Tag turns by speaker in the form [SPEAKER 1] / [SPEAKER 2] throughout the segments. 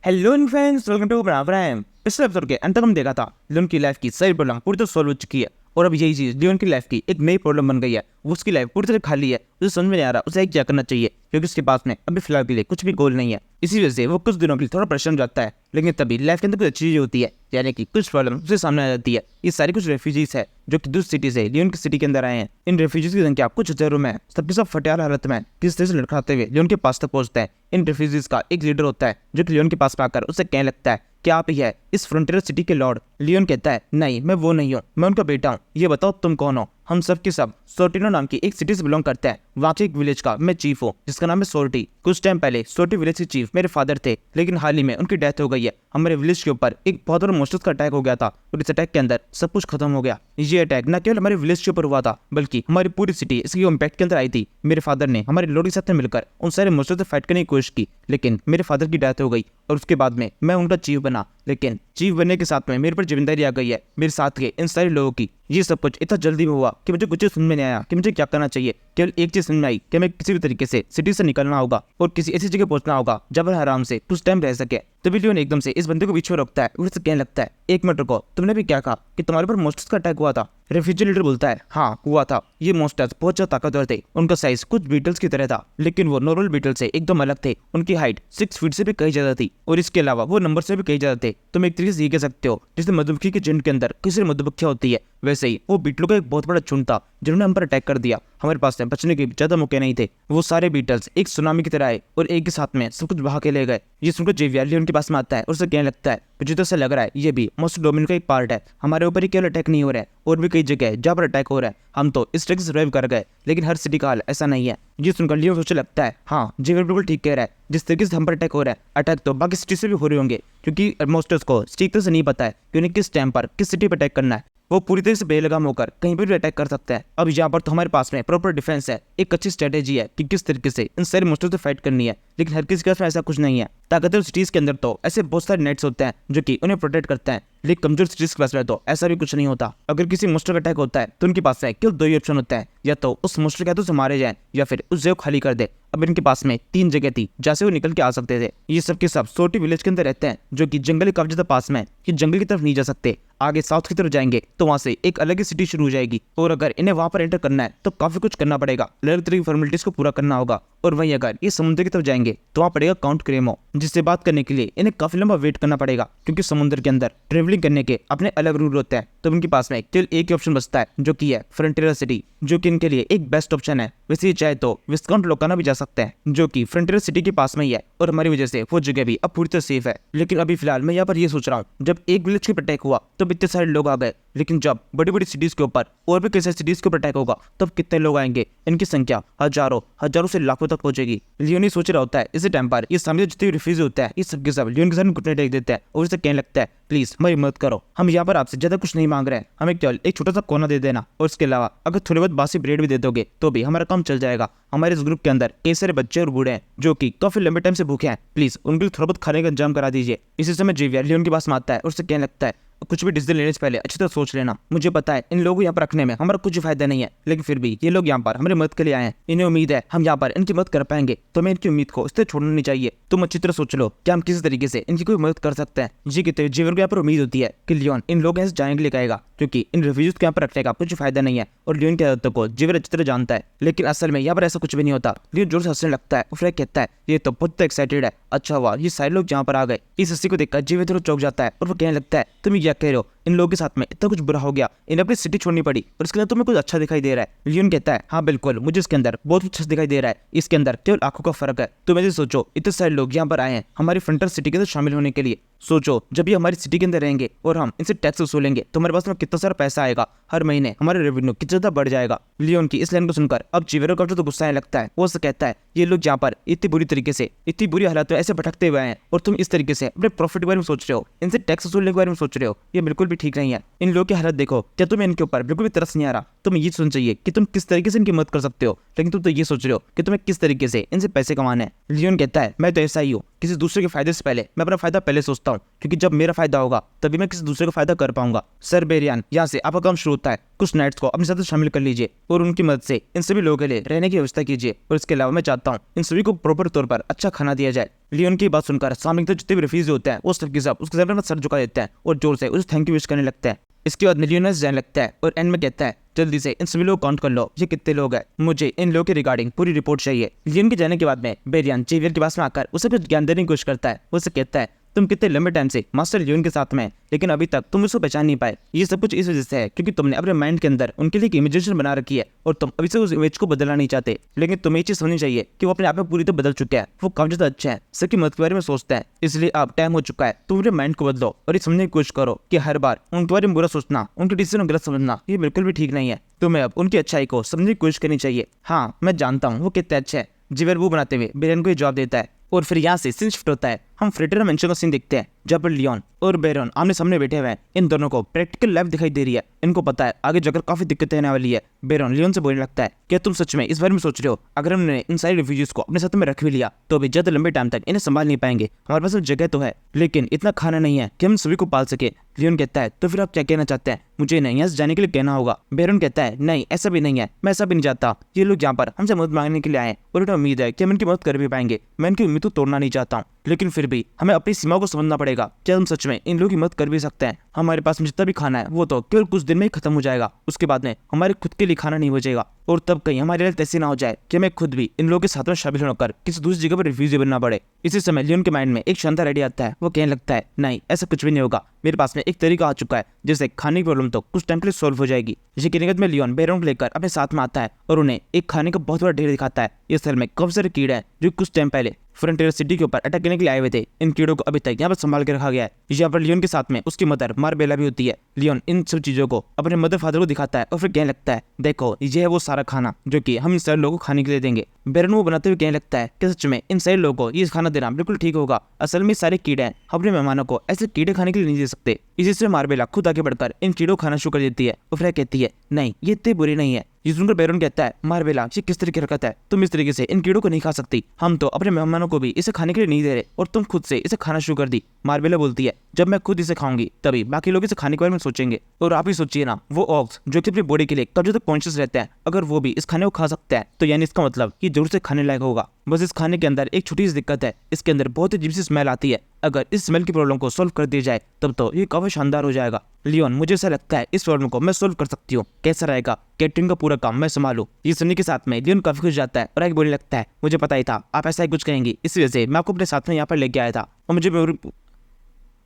[SPEAKER 1] Hello friends, welcome to prime. पिछले episode के अंत तक हम देखा था लियोन की लाइफ की सारी प्रॉब्लम पूरी तरह सॉल्व हो चुकी है और अब यही चीज लियोन की लाइफ की एक नई प्रॉब्लम बन गई है। उसकी लाइफ पूरी तरह खाली है, उसे समझ में नहीं आ रहा उसे क्या करना चाहिए क्योंकि उसके पास में अभी फिलहाल के लिए कुछ भी गोल नहीं है। इसी वजह से वो कुछ दिनों के लिए थोड़ा परेशान हो जाता है, लेकिन तभी लाइफ के अंदर कुछ अच्छी चीज होती है, यानी कि कुछ प्रॉब्लम उसे सामने आ जाती है। ये सारी कुछ रेफ्यूजीज है जो कि दूसरी सिटी से लियोन की सिटी के अंदर आए हैं। इन रेफ्यूजीज की संख्या कुछ हजारों में है, सबके सब फटियाल हालत में किस तरह से लड़खड़ाते हुए लियोन के पास तक पहुंचते हैं। इन रेफ्यूजीज का एक लीडर होता है जो कि लियोन के पास आकर उसे कहने लगता है कि आप ही है इस फ्रंटियर सिटी के लॉर्ड। लियोन कहता है नहीं, मैं वो नहीं हूँ, मैं उनका बेटा हूँ। ये बताओ तुम कौन हो? हम सब के सब सोर्टिनो नाम की एक सिटी से बिलोंग करते हैं। वहाँ के एक विलेज का मैं चीफ हूँ जिसका नाम है सोर्टी। कुछ टाइम पहले सोर्टी विलेज के चीफ मेरे फादर थे, लेकिन हाल ही में उनकी डेथ हो गई है। हमारे विलेज के ऊपर एक बहुत बड़ा मॉन्स्टर्स का अटैक हो गया था और इस अटैक के अंदर सब कुछ खत्म हो गया। ये अटैक न केवल हमारे विलेज के ऊपर हुआ था बल्कि हमारी पूरी सिटी इसके इम्पैक्ट के अंदर आई थी। मेरे फादर ने हमारे लॉर्ड के साथ मिलकर उन सारे मॉन्स्टर्स से फाइट करने की कोशिश की, लेकिन मेरे फादर की डेथ हो गई और उसके बाद में मैं उनका चीफ बना। लेकिन चीफ बनने के साथ में मेरे पर जिम्मेदारी आ गई है मेरे साथ के इन सारे लोगों की। ये सब कुछ इतना जल्दी में हुआ कि मुझे कुछ समझ में नहीं आया कि मुझे क्या करना चाहिए। केवल एक चीज समझ में आई कि मैं किसी भी तरीके से सिटी से निकलना होगा और किसी ऐसी जगह पहुंचना होगा जब वह आराम से कुछ टाइम रह सके। तभी लियोन एकदम से इस बंदे को बीच में रोकता है और उससे कहने लगता है, एक मिनट रुको, तुमने भी क्या कहा कि तुम्हारे पर मॉन्स्टर्स का अटैक हुआ था? रेफ्यूजी लीडर बोलता है, हाँ हुआ था। ये मॉन्स्टर्स बहुत ज्यादा ताकतवर थे, उनका साइज कुछ बीटल्स की तरह था, लेकिन वो नॉर्मल बीटल से एकदम अलग थे। उनकी हाइट 6 फीट से भी कहीं ज्यादा थी और इसके अलावा वो नंबर से भी कहीं ज्यादा थे। तुम एक तरीके से ये कह सकते हो जैसे मधुमक्खी के झुंड के अंदर किसी मधुमक्खियां होती है, वैसे ही वो बीटलों का एक बहुत बड़ा झुंड था जिन्होंने हम पर अटैक कर दिया। हमारे पास में बचने के ज्यादा मौके नहीं थे। वो सारे बीटल्स एक सुनामी की तरह आए और एक के साथ में सब कुछ बहा के ले गए। ये सुनकर जेवियर लियोन के पास में आता है और उसे कहने लगता है, मुझे तो ऐसा लग रहा है ये भी मॉन्स्टर डोमिन का एक पार्ट है। हमारे ऊपर ही केवल अटैक नहीं हो रहा है और भी कई जगह है जहाँ पर अटैक हो रहा है। हम तो इस ट्रिक से सर्वाइव कर गए, लेकिन हर सिटी का हाल ऐसा नहीं है। ये सुनकर लियोन सोचने लगता है, हाँ जेवियर बिल्कुल ठीक कह रहा है। जिस तरीके से हम पर अटैक हो रहा है, अटैक तो बाकी सिटी से भी हो रहे होंगे, क्योंकि मॉन्स्टर्स को ठीक तरह से नहीं पता है कि उन्हें किस टाइम पर किस सिटी पर अटैक करना है। वो पूरी तरह से बेलगाम होकर कहीं पर भी अटैक कर सकता है। अब यहाँ पर तो हमारे पास में प्रॉपर डिफेंस है, एक अच्छी स्ट्रेटेजी है कि किस तरीके से इन सारे मॉन्स्टर्स से फाइट करनी है, लेकिन हर किसी के पास में ऐसा कुछ नहीं है। ताकतवर सिटीज के अंदर तो ऐसे बहुत सारे नेट्स होते हैं जो कि उन्हें प्रोटेक्ट करते हैं, लेकिन कमजोर सिटीज के पास में तो ऐसा भी कुछ नहीं होता। अगर किसी मॉन्स्टर का अटैक होता है तो उनके पास केवल दो ही ऑप्शन होता है, या तो उस मॉन्स्टर के हाथों से मारे जाएं या फिर उस जगह को खाली कर दे। अब इनके पास में 3 जगह थी जहाँ से वो निकल के आ सकते थे। ये सब के सब सोटी विलेज के अंदर रहते हैं जो कि जंगल के काफी ज्यादा पास में है। ये जंगल की तरफ नहीं जा सकते, आगे साउथ की तरफ जाएंगे तो वहां से एक अलग ही सिटी शुरू हो जाएगी और अगर इन्हें वहां पर एंटर करना है तो काफी कुछ करना पड़ेगा, अलग तरह की फॉर्मेलिटीज को पूरा करना होगा। और वहीं अगर ये समुद्र की तरफ जाएंगे तो वहां पड़ेगा काउंट क्रेमो, जिससे बात करने के लिए इन्हें काफी लंबा वेट करना पड़ेगा, क्योंकि समुद्र के अंदर ट्रेवलिंग करने के अपने अलग रूल होते हैं। तो उनके पास में केवल एक ही ऑप्शन बचता है जो कि है फ्रंटियर सिटी, जो कि इनके लिए एक बेस्ट ऑप्शन है। वैसे चाहे तो विस्काउंट लोकाना भी जा सकते हैं जो कि फ्रंटियर सिटी के पास में ही है और हमारी वजह से वो जगह भी अब पूरी तरह सेफ है। लेकिन अभी फिलहाल मैं यहाँ पर ये सोच रहा हूँ, जब एक विलेज के अटैक हुआ तब इतने सारे लोग आ गए, लेकिन जब बड़ी बड़ी सिटीज के ऊपर और भी कई सारी सिटीज के ऊपर अटैक होगा तब कितने लोग आएंगे? इनकी संख्या हजारों से लाखों तक पहुंचेगी। लियोन सोच रहा होता है इसी टाइम पर ये सामने जितने रिफ्यूजी होता है ये सब के सब लियोन के सामने घुटने टेक देते हैं और उसे कहने लगता है, प्लीज हमारी मदद करो, हम यहाँ पर आपसे ज्यादा कुछ नहीं मांग रहे हैं, हमें केवल एक छोटा सा कोना दे देना और इसके अलावा अगर थोड़ी बहुत बासी ब्रेड भी दे दोगे तो भी हमारा काम चल जाएगा। हमारे इस ग्रुप के अंदर कई सारे बच्चे और बूढ़े हैं जो कि काफी लंबे टाइम से भूखे हैं, प्लीज उनके लिए थोड़ा बहुत खाने का इंतजाम करा दीजिए। इसी समय जेवियर लियोन के पास में आता है और उससे कहने लगता है, कुछ भी डिसीजन लेने से पहले अच्छी तरह सोच लेना। मुझे पता है इन लोगों को यहाँ पर रखने में हमारा कुछ फायदा नहीं है, लेकिन फिर भी ये लोग यहाँ पर हमारी मदद के लिए आए हैं, इन्हें उम्मीद है हम यहाँ पर इनकी मदद कर पाएंगे, तो हमें इनकी उम्मीद को इससे छोड़ना नहीं चाहिए। तुम अच्छी तरह सोच लो कि हम किसी तरीके से इनकी कोई मदद कर सकते हैं। जी कहते हुए जीवन को यहाँ पर उम्मीद होती है कि लियोन इन लोग यहाँ से जाने के लिए कहेगा, क्योंकि इन रिफ्यूजीज को यहाँ पर रखने का कुछ फायदा नहीं है और लियोन की आदतों को जीवन अच्छी तरह जानता है। लेकिन असल में यहाँ पर ऐसा कुछ भी नहीं होता। लियोन जोर से हंसने लगता है और फिर कहता है, ये तो बहुत एक्साइटेड है, अच्छा हुआ ये सारे लोग जहाँ पर आ गए। इस हंसी को देखकर जीवन थोड़ा चौंक जाता है और वो कहने लगता है, तुम क्या कह रहे हो? इन लोगों के साथ में इतना कुछ बुरा हो गया, इन्हें अपनी सिटी छोड़नी पड़ी और इसके अंदर तुम्हें कुछ अच्छा दिखाई दे रहा है? लियोन कहता है, हाँ बिल्कुल, मुझे इसके अंदर बहुत कुछ अच्छा दिखाई दे रहा है, इसके अंदर केवल आंखों का फर्क है। तुम ऐसे सोचो, इतने सारे लोग यहाँ पर आए हैं हमारी फ्रंटियर सिटी के अंदर शामिल होने के लिए। सोचो जब ये हमारी सिटी के अंदर रहेंगे और हम इनसे टैक्स वसूलेंगे तो हमारे पास में कितना सारा पैसा आएगा, हर महीने हमारे रेवेन्यू कितना ज्यादा बढ़ जाएगा। लियोन की इस लाइन को सुनकर अब जीवेरो का तो गुस्सा आने लगता है। वो उससे कहता है, ये लोग यहाँ पर इतनी बुरी तरीके से इतनी बुरी हालत में ऐसे भटकते हुए हैं और तुम इस तरीके से अपने प्रॉफिट के बारे में सोच रहे हो, इनसे टैक्स वसूलने के बारे में सोच रहे हो, ये बिल्कुल भी ठीक नहीं है। इन लोगों की हालत देखो, क्या तुम्हें इनके ऊपर बिल्कुल भी तरस नहीं आ रहा? तुम्हें ये सोचना चाहिए कि तुम किस तरीके से इनकी मदद कर सकते हो, लेकिन तुम तो ये सोच रहे हो कि तुम्हें किस तरीके से इनसे पैसे कमाने हैं। लियोन कहता है, मैं तो ऐसा ही हूँ, किसी दूसरे के फायदे से पहले मैं अपना फायदा पहले सोचता हूँ, क्योंकि जब मेरा फायदा होगा तभी मैं किसी दूसरे का फायदा कर पाऊंगा। सर बेरियान, यहाँ से आपका काम शुरू होता है। कुछ नाइट्स को अपने साथ शामिल कर लीजिए और उनकी मदद से इन सभी लोगों के लिए रहने की व्यवस्था कीजिए और इसके अलावा मैं चाहता हूँ इन सभी को प्रॉपर तौर पर अच्छा खाना दिया जाए। लियोन की बात सुनकर सामने के जितने भी रेफ्यूजी होते हैं वो सबके सब उसके सामने सर झुका देते हैं और जोर से उसे थैंक यू विश करने लगता है। इसके बाद लियोन जाने लगता है और एंड में कहता है जल्दी से इन सभी लोग काउंट कर लो, ये कितने लोग हैं, मुझे इन लोगों के रिगार्डिंग पूरी रिपोर्ट चाहिए। लियोन के जाने के बाद में बेरियन जेवियर के पास में आकर उसे कुछ ज्ञान देने की कोशिश करता है। उसे कहता है तुम कितने लंबे टाइम से मास्टर लियोन के साथ में, लेकिन अभी तक तुम उसको पहचान नहीं पाए। ये सब कुछ इस वजह से है क्योंकि तुमने अपने माइंड के अंदर उनके लिए एक इमेजिनेशन बना रखी है और तुम अभी से उस इमेज को बदलना नहीं चाहते। लेकिन तुम्हें ये चीज समझनी चाहिए कि वो अपने आप में पूरी तरह बदल चुका है, वो काफी ज्यादा अच्छा है, सबकी मदद के बारे में सोचता है। इसलिए अब टाइम हो चुका है, तुम अपने माइंड को बदलो और ये समझने की कोशिश करो कि हर बार उनके बारे में बुरा सोचना, उनके डिसीजन गलत समझना ये बिल्कुल भी ठीक नहीं है। तुम्हें अब उनकी अच्छाई को समझने की कोशिश करनी चाहिए। हाँ मैं जानता हूँ वो कितना अच्छा है, जिवेर वो बनाते हुए बेरियन को जवाब देता है। और फिर यहाँ से सीन शिफ्ट होता है, हम फ्रेटरा मेंशन का सीन देखते हैं जहाँ पर लियोन और बेरन आमने सामने बैठे हुए हैं। इन दोनों को प्रैक्टिकल लाइफ दिखाई दे रही है। इनको पता है आगे जाकर काफी दिक्कतें आने वाली है। बेरन लियोन से बोलने लगता है क्या तुम सच में इस बारे में सोच रहे हो, अगर हमने इन सारे रिफ्यूजीज को अपने साथ में रख भी लिया तो भी ज्यादा लंबे टाइम तक इन्हें संभाल नहीं पाएंगे। हमारे पास जगह तो है लेकिन इतना खाना नहीं है कि हम सभी को पाल सके। लियोन कहता है तो फिर आप क्या कहना चाहते हैं, मुझे नहीं यहाँ से जाने के लिए कहना होगा। बेरन कहता है नहीं ऐसा भी नहीं है, मैं ऐसा भी नहीं चाहता। ये लोग यहाँ पर हमसे मदद मांगने के लिए आए और उन्हें उम्मीद है कि हम इनकी मदद कर भी पाएंगे। मैं इनकी उम्मीद को तोड़ना नहीं चाहता हूँ, लेकिन फिर भी हमें अपनी सीमाओं को समझना पड़ेगा। क्या हम सच में इन लोगों की मदद कर भी सकते हैं? हमारे पास जितना भी खाना है वो तो केवल कुछ दिन में ही खत्म हो जाएगा। उसके बाद में हमारे खुद के लिए खाना नहीं बचेगा और तब कहीं हमारे लिए ऐसी ना हो जाए कि हमें खुद भी इन लोगों के साथ में शामिल होकर किसी दूसरी जगह पर रिफ्यूजी बनना पड़े। इसी समय लियोन के माइंड में एक शानदार आइडिया आता है। वो कहने लगता है नहीं ऐसा कुछ भी नहीं होगा, मेरे पास में एक तरीका आ चुका है जिससे खाने की प्रॉब्लम तो कुछ टाइम के लिए सोल्व हो जाएगी। ये कहने के बाद में लियोन बेरन को लेकर अपने साथ में आता है और उन्हें एक खाने का बहुत बड़ा ढेर दिखाता है। इस स्थल में काफी सारे कीड़े हैं जो कुछ टाइम पहले फ्रंटियर सिटी के ऊपर अटैक करने के लिए आए हुए थे। इन कीड़ों को अभी तक यहाँ पर संभाल के रखा गया है। यहाँ पर लियोन के साथ में उसकी मदर मार्बेला भी होती है। लियोन इन सब चीजों को अपने मदर फादर को दिखाता है और फिर कहने लगता है देखो ये है वो सारा खाना जो कि हम इन सारे लोगों को खाने के लिए देंगे। बेरन वो बनाते हुए कहने लगता है कि सच में इन सारे लोगों को ये खाना देना बिल्कुल ठीक होगा। असल में सारे कीड़े हैं, अपने मेहमानों को ऐसे कीड़े खाने के लिए नहीं दे सकते। इसी से मार्बेला खुद आगे बढ़कर इन कीड़ों को खाना शुरू कर देती है और फिर कहती है नहीं ये इतने बुरे नहीं है। ये सुनकर बेरन कहता है मार्बेला ये किस तरह की हरकत है, तुम इस तरीके से इन कीड़ों को नहीं खा सकती। हम तो अपने मेहमानों को भी इसे खाने के लिए नहीं दे रहे और तुम खुद से इसे खाना शुरू कर दी। मार्बेला बोलती है जब मैं खुद इसे खाऊंगी तभी बाकी लोग इसे खाने के बारे में सोचेंगे। और आप ही सोचिए ना वो ऑक्स जो कि अपनी बॉडी के लिए कब तक कॉन्शियस रहते हैं, अगर वो भी इस खाने को खा सकते हैं तो यानी इसका मतलब ये जरूर से खाने लायक होगा। बस इस खाने के अंदर एक छोटी सी दिक्कत है, इसके अंदर बहुत ही अजीब सी स्मेल आती है। अगर इस स्मेल की प्रॉब्लम को सोल्व कर दिया जाए तब तो ये काफी शानदार हो जाएगा। लियोन मुझे ऐसा लगता है इस प्रॉब्लम को मैं सोल्व कर सकती हूँ, कैसा रहेगा, कैटरिंग का पूरा काम मैं संभालू। ये सुनने के साथ में लियोन काफी खुश जाता है और आगे बोलने लगता है मुझे पता ही था आप ऐसा ही कुछ कहेंगी, इस वजह से मैं आपको अपने साथ में यहाँ पर लेके आया था और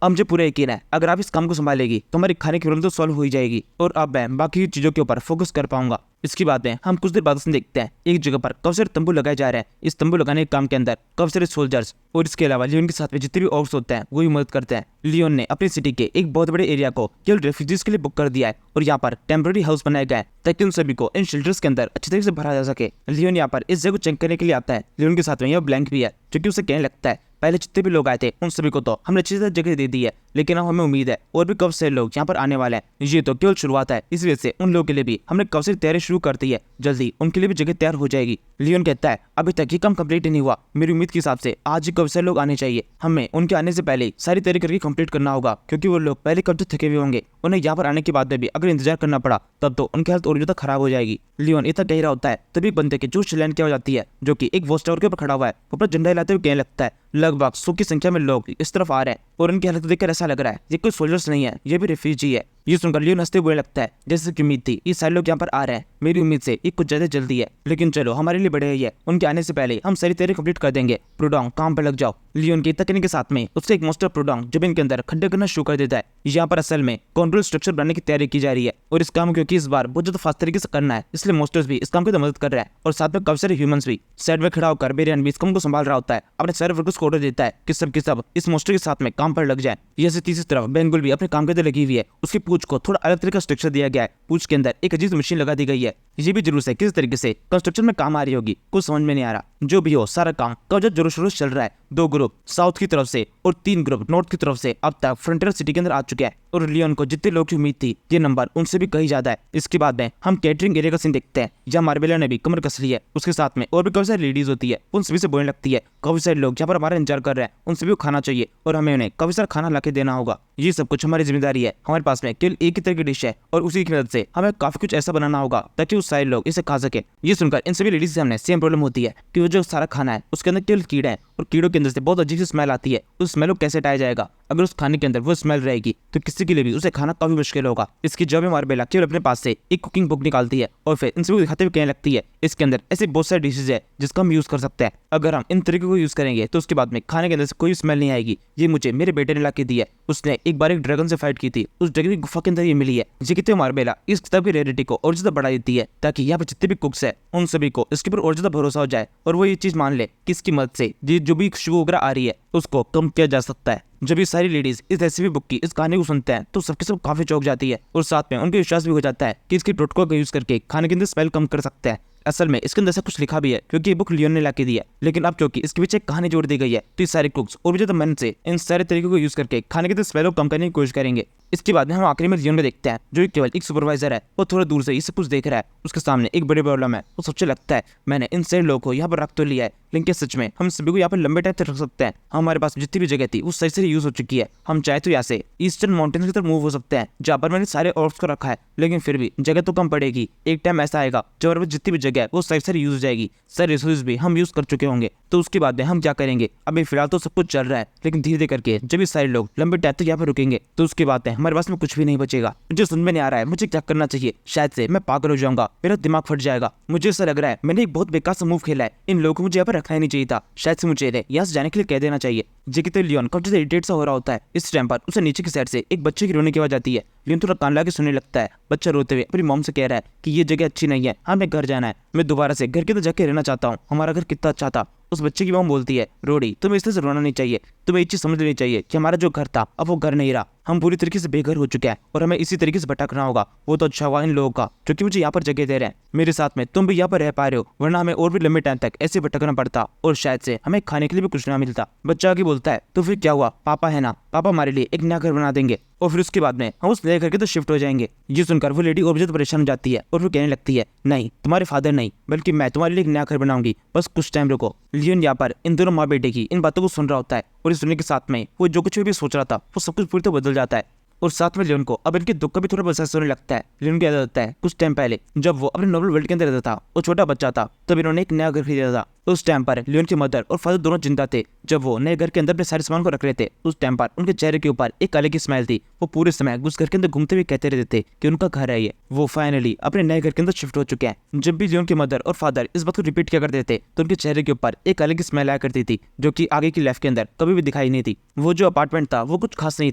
[SPEAKER 1] मुझे पूरा यकीन है अगर आप इस काम को संभालेगी तो हमारी खाने की प्रॉब्लम तो सॉल्व हो ही जाएगी और अब मैं बाकी चीजों के ऊपर फोकस कर पाऊंगा। इसकी बात है हम कुछ देर बाद देखते हैं एक जगह पर काफी सारे तंबू लगाए जा रहे हैं। इस तंबू लगाने के काम के अंदर काफी सारे सोल्जर्स और इसके अलावा लियोन के साथ में जितने भी ऑर्क्स होते हैं वो भी मदद करते हैं। लियोन ने अपनी सिटी के एक बहुत बड़े एरिया को केवल रेफ्यूजीज के लिए बुक कर दिया है और यहाँ पर टेम्पररी हाउस बनाया गया है ताकि उन सभी को इन शेल्टर्स के अंदर अच्छी तरीके से भरा जा सके। लियोन यहाँ पर इस जगह को चेक करने के लिए आता है। लियोन के साथ में यह ब्लैंक भी है जो कि उसे कहने लगता है पहले जितने भी लोग आए थे उन सभी को तो हमने अच्छी तरह जगह दे दी है, लेकिन अब हमें उम्मीद है और भी काफी सारे लोग यहाँ पर आने वाले हैं। ये तो केवल शुरुआत है, इस वजह से उन लोगों के लिए भी हमने काफी सारी तैयारी शुरू कर दी है, जल्दी उनके लिए भी जगह तैयार हो जाएगी। लियोन कहता है अभी तक ये काम कंप्लीट नहीं हुआ, मेरी उम्मीद के हिसाब से आज ही काफी सारे लोग आने चाहिए। हमें उनके आने से पहले सारी तैयारी करके कंप्लीट करना होगा क्योंकि वो लोग पहले कब तक थके हुए होंगे। उन्हें यहाँ पर आने के बाद में भी अगर इंतजार करना पड़ा तब तो उनकी हालत और ज्यादा खराब हो जाएगी। लियोन इतना कह रहा होता है तभी बंदे के जो चिल्लाने की आवाज आती है जो कि एक वॉच टावर के ऊपर खड़ा हुआ है। वो अपना झंडा हिलाते हुए कहने लगता है लगभग 100 की संख्या में लोग इस तरफ आ रहे हैं और उनकी हालत देखकर ऐसा लग रहा है ये कोई सोल्जर्स नहीं है, ये भी रिफ्यूजी है। ये सुनकर लियोन हंसते हुए लगता है जैसे कि उम्मीद थी ये सारे लोग यहाँ पर आ रहे हैं, मेरी उम्मीद से ये कुछ ज्यादा जल्दी है, लेकिन चलो हमारे लिए बढ़िया ही है, उनके आने से पहले हम सारी तैयारी कंप्लीट कर देंगे। प्रोडोंग काम पर लग जाओ। लियोन की तकनीक के साथ में उससे एक मोस्टर प्रोडोंग जमीन के अंदर खड्डे करना शुरू कर देता है। यहाँ पर असल में कंट्रोल स्ट्रक्चर बनाने की तैयारी की जा रही है और इस काम क्योंकि इस बार बहुत ज्यादा फास्ट तरीके से करना है इसलिए मोस्टर्स भी इस काम की मदद कर रहे हैं और साथ में काफी सारे ह्यूमंस भी साइड में खड़ा होकर बेरियन भी इस काम को संभाल रहा होता है। अपने सारे वर्कर्स को ऑर्डर देता है कि सब के सब इस मोस्टर के साथ में काम पर लग जाए। जैसे तीसरी तरफ बेंगुल भी अपने काम के अंदर लगी हुई है, उसकी पूंछ को थोड़ा अलग तरीके का स्ट्रक्चर दिया गया है, पूंछ के अंदर एक अजीब मशीन लगा दी गई है। ये भी जरूर से किस तरीके से कंस्ट्रक्शन में काम आ रही होगी कुछ समझ में नहीं आ रहा। जो भी हो सारा काम कब जोरों शोरों से चल रहा है। 2 ग्रुप साउथ की तरफ से और 3 ग्रुप नॉर्थ की तरफ से अब तक फ्रंटियर सिटी के अंदर आ चुके हैं और लियोन को जितने लोग की उम्मीद थी ये नंबर उनसे भी कहीं ज्यादा है। इसके बाद में हम कैटरिंग एरिया का सीन देखते हैं जहाँ मार्बेला ने भी कमर कस ली है, उसके साथ में और भी काफी सारी लेडीज होती है, उन सभी से बोलने लगती है काफी सारे लोग यहाँ पर हमारा हमारा इंतजार कर रहे हैं उन सभी को खाना चाहिए और हमें उन्हें काफी सारा खाना लाके देना होगा। ये सब कुछ हमारी जिम्मेदारी है। हमारे पास में केवल एक ही तरह की डिश है और उसी की मदद से हमें काफी कुछ ऐसा बनाना होगा ताकि उस सारे लोग इसे खा सके। ये सुनकर इन सभी लेडीज से हमने सेम प्रॉब्लम होती है कि वो जो सारा खाना है उसके अंदर केवल कीड़े हैं और कीड़ों के अंदर से बहुत अजीब सी स्मेल आती है। उस स्मेल को कैसे हटाया जाएगा? अगर उस खाने के अंदर वो स्मेल रहेगी तो किसी के लिए भी उसे खाना काफी मुश्किल होगा। इसकी जवाब में मार्बेला केवल अपने पास से एक कुकिंग बुक निकालती है और फिर इन सभी को दिखाते हुए कहने लगती है इसके अंदर ऐसे बहुत सारे डिशेज है जिसका हम यूज कर सकते हैं। अगर हम इन तरीके को यूज करेंगे तो उसके बाद में खाने के अंदर से कोई स्मेल नहीं आएगी। ये मुझे मेरे बेटे ने ला के दी है। उसने एक बार एक ड्रैगन से फाइट की थी, उस ड्रैगन की गुफा के अंदर ये मिली है। ये कहते हुए मार्बेला इस किताब की रेयरिटी को और ज्यादा बढ़ा देती है ताकि यहाँ पे जितने भी कुक्स है उन सभी को इसके ऊपर और ज्यादा भरोसा हो जाए और वो ये चीज मान ले कि इसकी मदद से जो भी खुशबू वगैरह आ रही है उसको कम किया जा सकता है। जब ये सारी लेडीज इस रेसिपी बुक की इस कहानी को सुनते हैं तो सबके सब काफी चौंक जाती है और साथ में उनके विश्वास भी हो जाता है कि इसकी टोटका का यूज करके खाने के अंदर स्मेल कम कर सकते हैं। असल में इसके अंदर ऐसा कुछ लिखा भी है क्योंकि ये बुक लियोन ने लाके दी है, लेकिन अब क्योंकि इसके पीछे एक कहानी जोड़ दी गई है तो ये सारे कुक्स और भी ज्यादा मेहनत से इन सारे तरीकों को यूज करके खाने के अंदर स्मेल को कम करने की कोशिश करेंगे। इसके बाद में हम आखिरी में लियोन को देखते हैं जो केवल एक सुपरवाइजर है। वो थोड़ा दूर से ये सब कुछ देख रहा है। उसके सामने एक बड़ी प्रॉब्लम है। वो सोचने लगता है मैंने इन सारे लोगों को यहाँ पर रख तो लिया है लेकिन क्या सच में हम सभी को यहाँ पर लंबे टाइम तक रख सकते हैं? हमारे पास जितनी भी जगह थी वो सही से यूज हो चुकी है। हम चाहे तो यहाँ से ईस्टर्न माउंटेन्स की तरफ मूव हो सकते हैं जहाँ पर मैंने सारे ऑर्ब्स को रखा है, लेकिन फिर भी जगह तो कम पड़ेगी। एक टाइम ऐसा आएगा जब हमारे पास जितनी भी जगह है वो सही से यूज हो जाएगी, सारे रिसोर्सेज भी हम यूज कर चुके होंगे। तो उसके बाद में हम क्या करेंगे? अभी फिलहाल तो सब कुछ चल रहा है लेकिन धीरे धीरे करके जब ये सारे लोग लंबे टाइम तक यहाँ पर रुकेंगे तो उसके बाद में हमारे पास में कुछ भी नहीं बचेगा। मुझे समझ में नहीं आ रहा है मुझे क्या करना चाहिए। शायद से मैं पागल हो जाऊंगा, मेरा दिमाग फट जाएगा। मुझे ऐसा लग रहा है मैंने एक बहुत बेकार सा मूव खेला है। इन लोगों को मुझे यहाँ पर रखना ही नहीं चाहिए था। शायद से मुझे यहाँ से जाने के लिए कह देना चाहिए। जेकिते लियोन काफी ज्यादा इरिटेट सा हो रहा होता है। इस टाइम पर उसे नीचे की साइड से एक बच्चे की रोने की आवाज आती है। लियोन थोड़ा कान ला के सुनने लगता है। बच्चा रोते हुए अपनी मॉम से कह रहा है कि ये जगह अच्छी नहीं है, हमें घर जाना है, मैं दोबारा से घर के अंदर जाके रहना चाहता हूँ, हमारा घर कितना अच्छा था। उस बच्चे की मॉम बोलती है रोडी तुम्हें इसलिए रोना नहीं चाहिए, तुम्हें एक चीज समझ लेनी चाहिए कि हमारा जो घर था अब वो घर नहीं रहा। हम पूरी तरीके से बेघर हो चुके हैं और हमें इसी तरीके से भटकना होगा। वो तो अच्छा हुआ इन लोगों का जो कि मुझे यहाँ पर जगह दे रहे हैं। मेरे साथ में तुम भी यहाँ पर रह पा रहे हो, वरना हमें और भी लंबे टाइम तक ऐसे भटकना पड़ता और शायद से हमें खाने के लिए भी कुछ ना मिलता। बच्चा आगे बोलता है तो फिर क्या हुआ, पापा है ना, पापा हमारे लिए एक नया घर बना देंगे और फिर उसके बाद में हम उस नए घर के तो शिफ्ट हो जाएंगे। ये सुनकर वो लेडी और भी ज्यादा परेशान हो जाती है और वो कहने लगती है नहीं तुम्हारे फादर नहीं बल्कि मैं तुम्हारे लिए एक नया घर बनाऊंगी, बस कुछ टाइम रुको। लियोन यहाँ पर इन दोनों माँ बेटे की इन बातों को सुन रहा होता है और इस सुनने के साथ में वो जो कुछ भी सोच रहा था वो सब कुछ पूरी तरह बदल जाता है और साथ में लियोन को अब इनके दुख का भी थोड़ा एहसास होने लगता है। लियोन को याद आता है कुछ टाइम पहले जब वो अपने नॉर्मल वर्ल्ड के अंदर रहता था, वो छोटा बच्चा था, तब इन्होंने एक नया घर खरीदा था। उस टाइम पर लियोन की मदर और फादर दोनों जिंदा थे। जब वो नए घर के अंदर अपने सारे सामान को रख रहे थे उस टाइम पर उनके चेहरे के ऊपर एक अलग ही स्माइल थी। वो पूरे समय उस घर के अंदर घूमते हुए कहते रहते थे कि उनका घर है ये। वो फाइनली अपने नए घर के अंदर शिफ्ट हो चुके हैं। जब भी लियोन की मदर और फादर इस बात को रिपीट किया करते थे तो उनके चेहरे के ऊपर एक अलग ही स्माइल आया करती थी जो कि आगे की लाइफ के अंदर कभी भी दिखाई नहीं थी। वो जो अपार्टमेंट था वो कुछ खास नहीं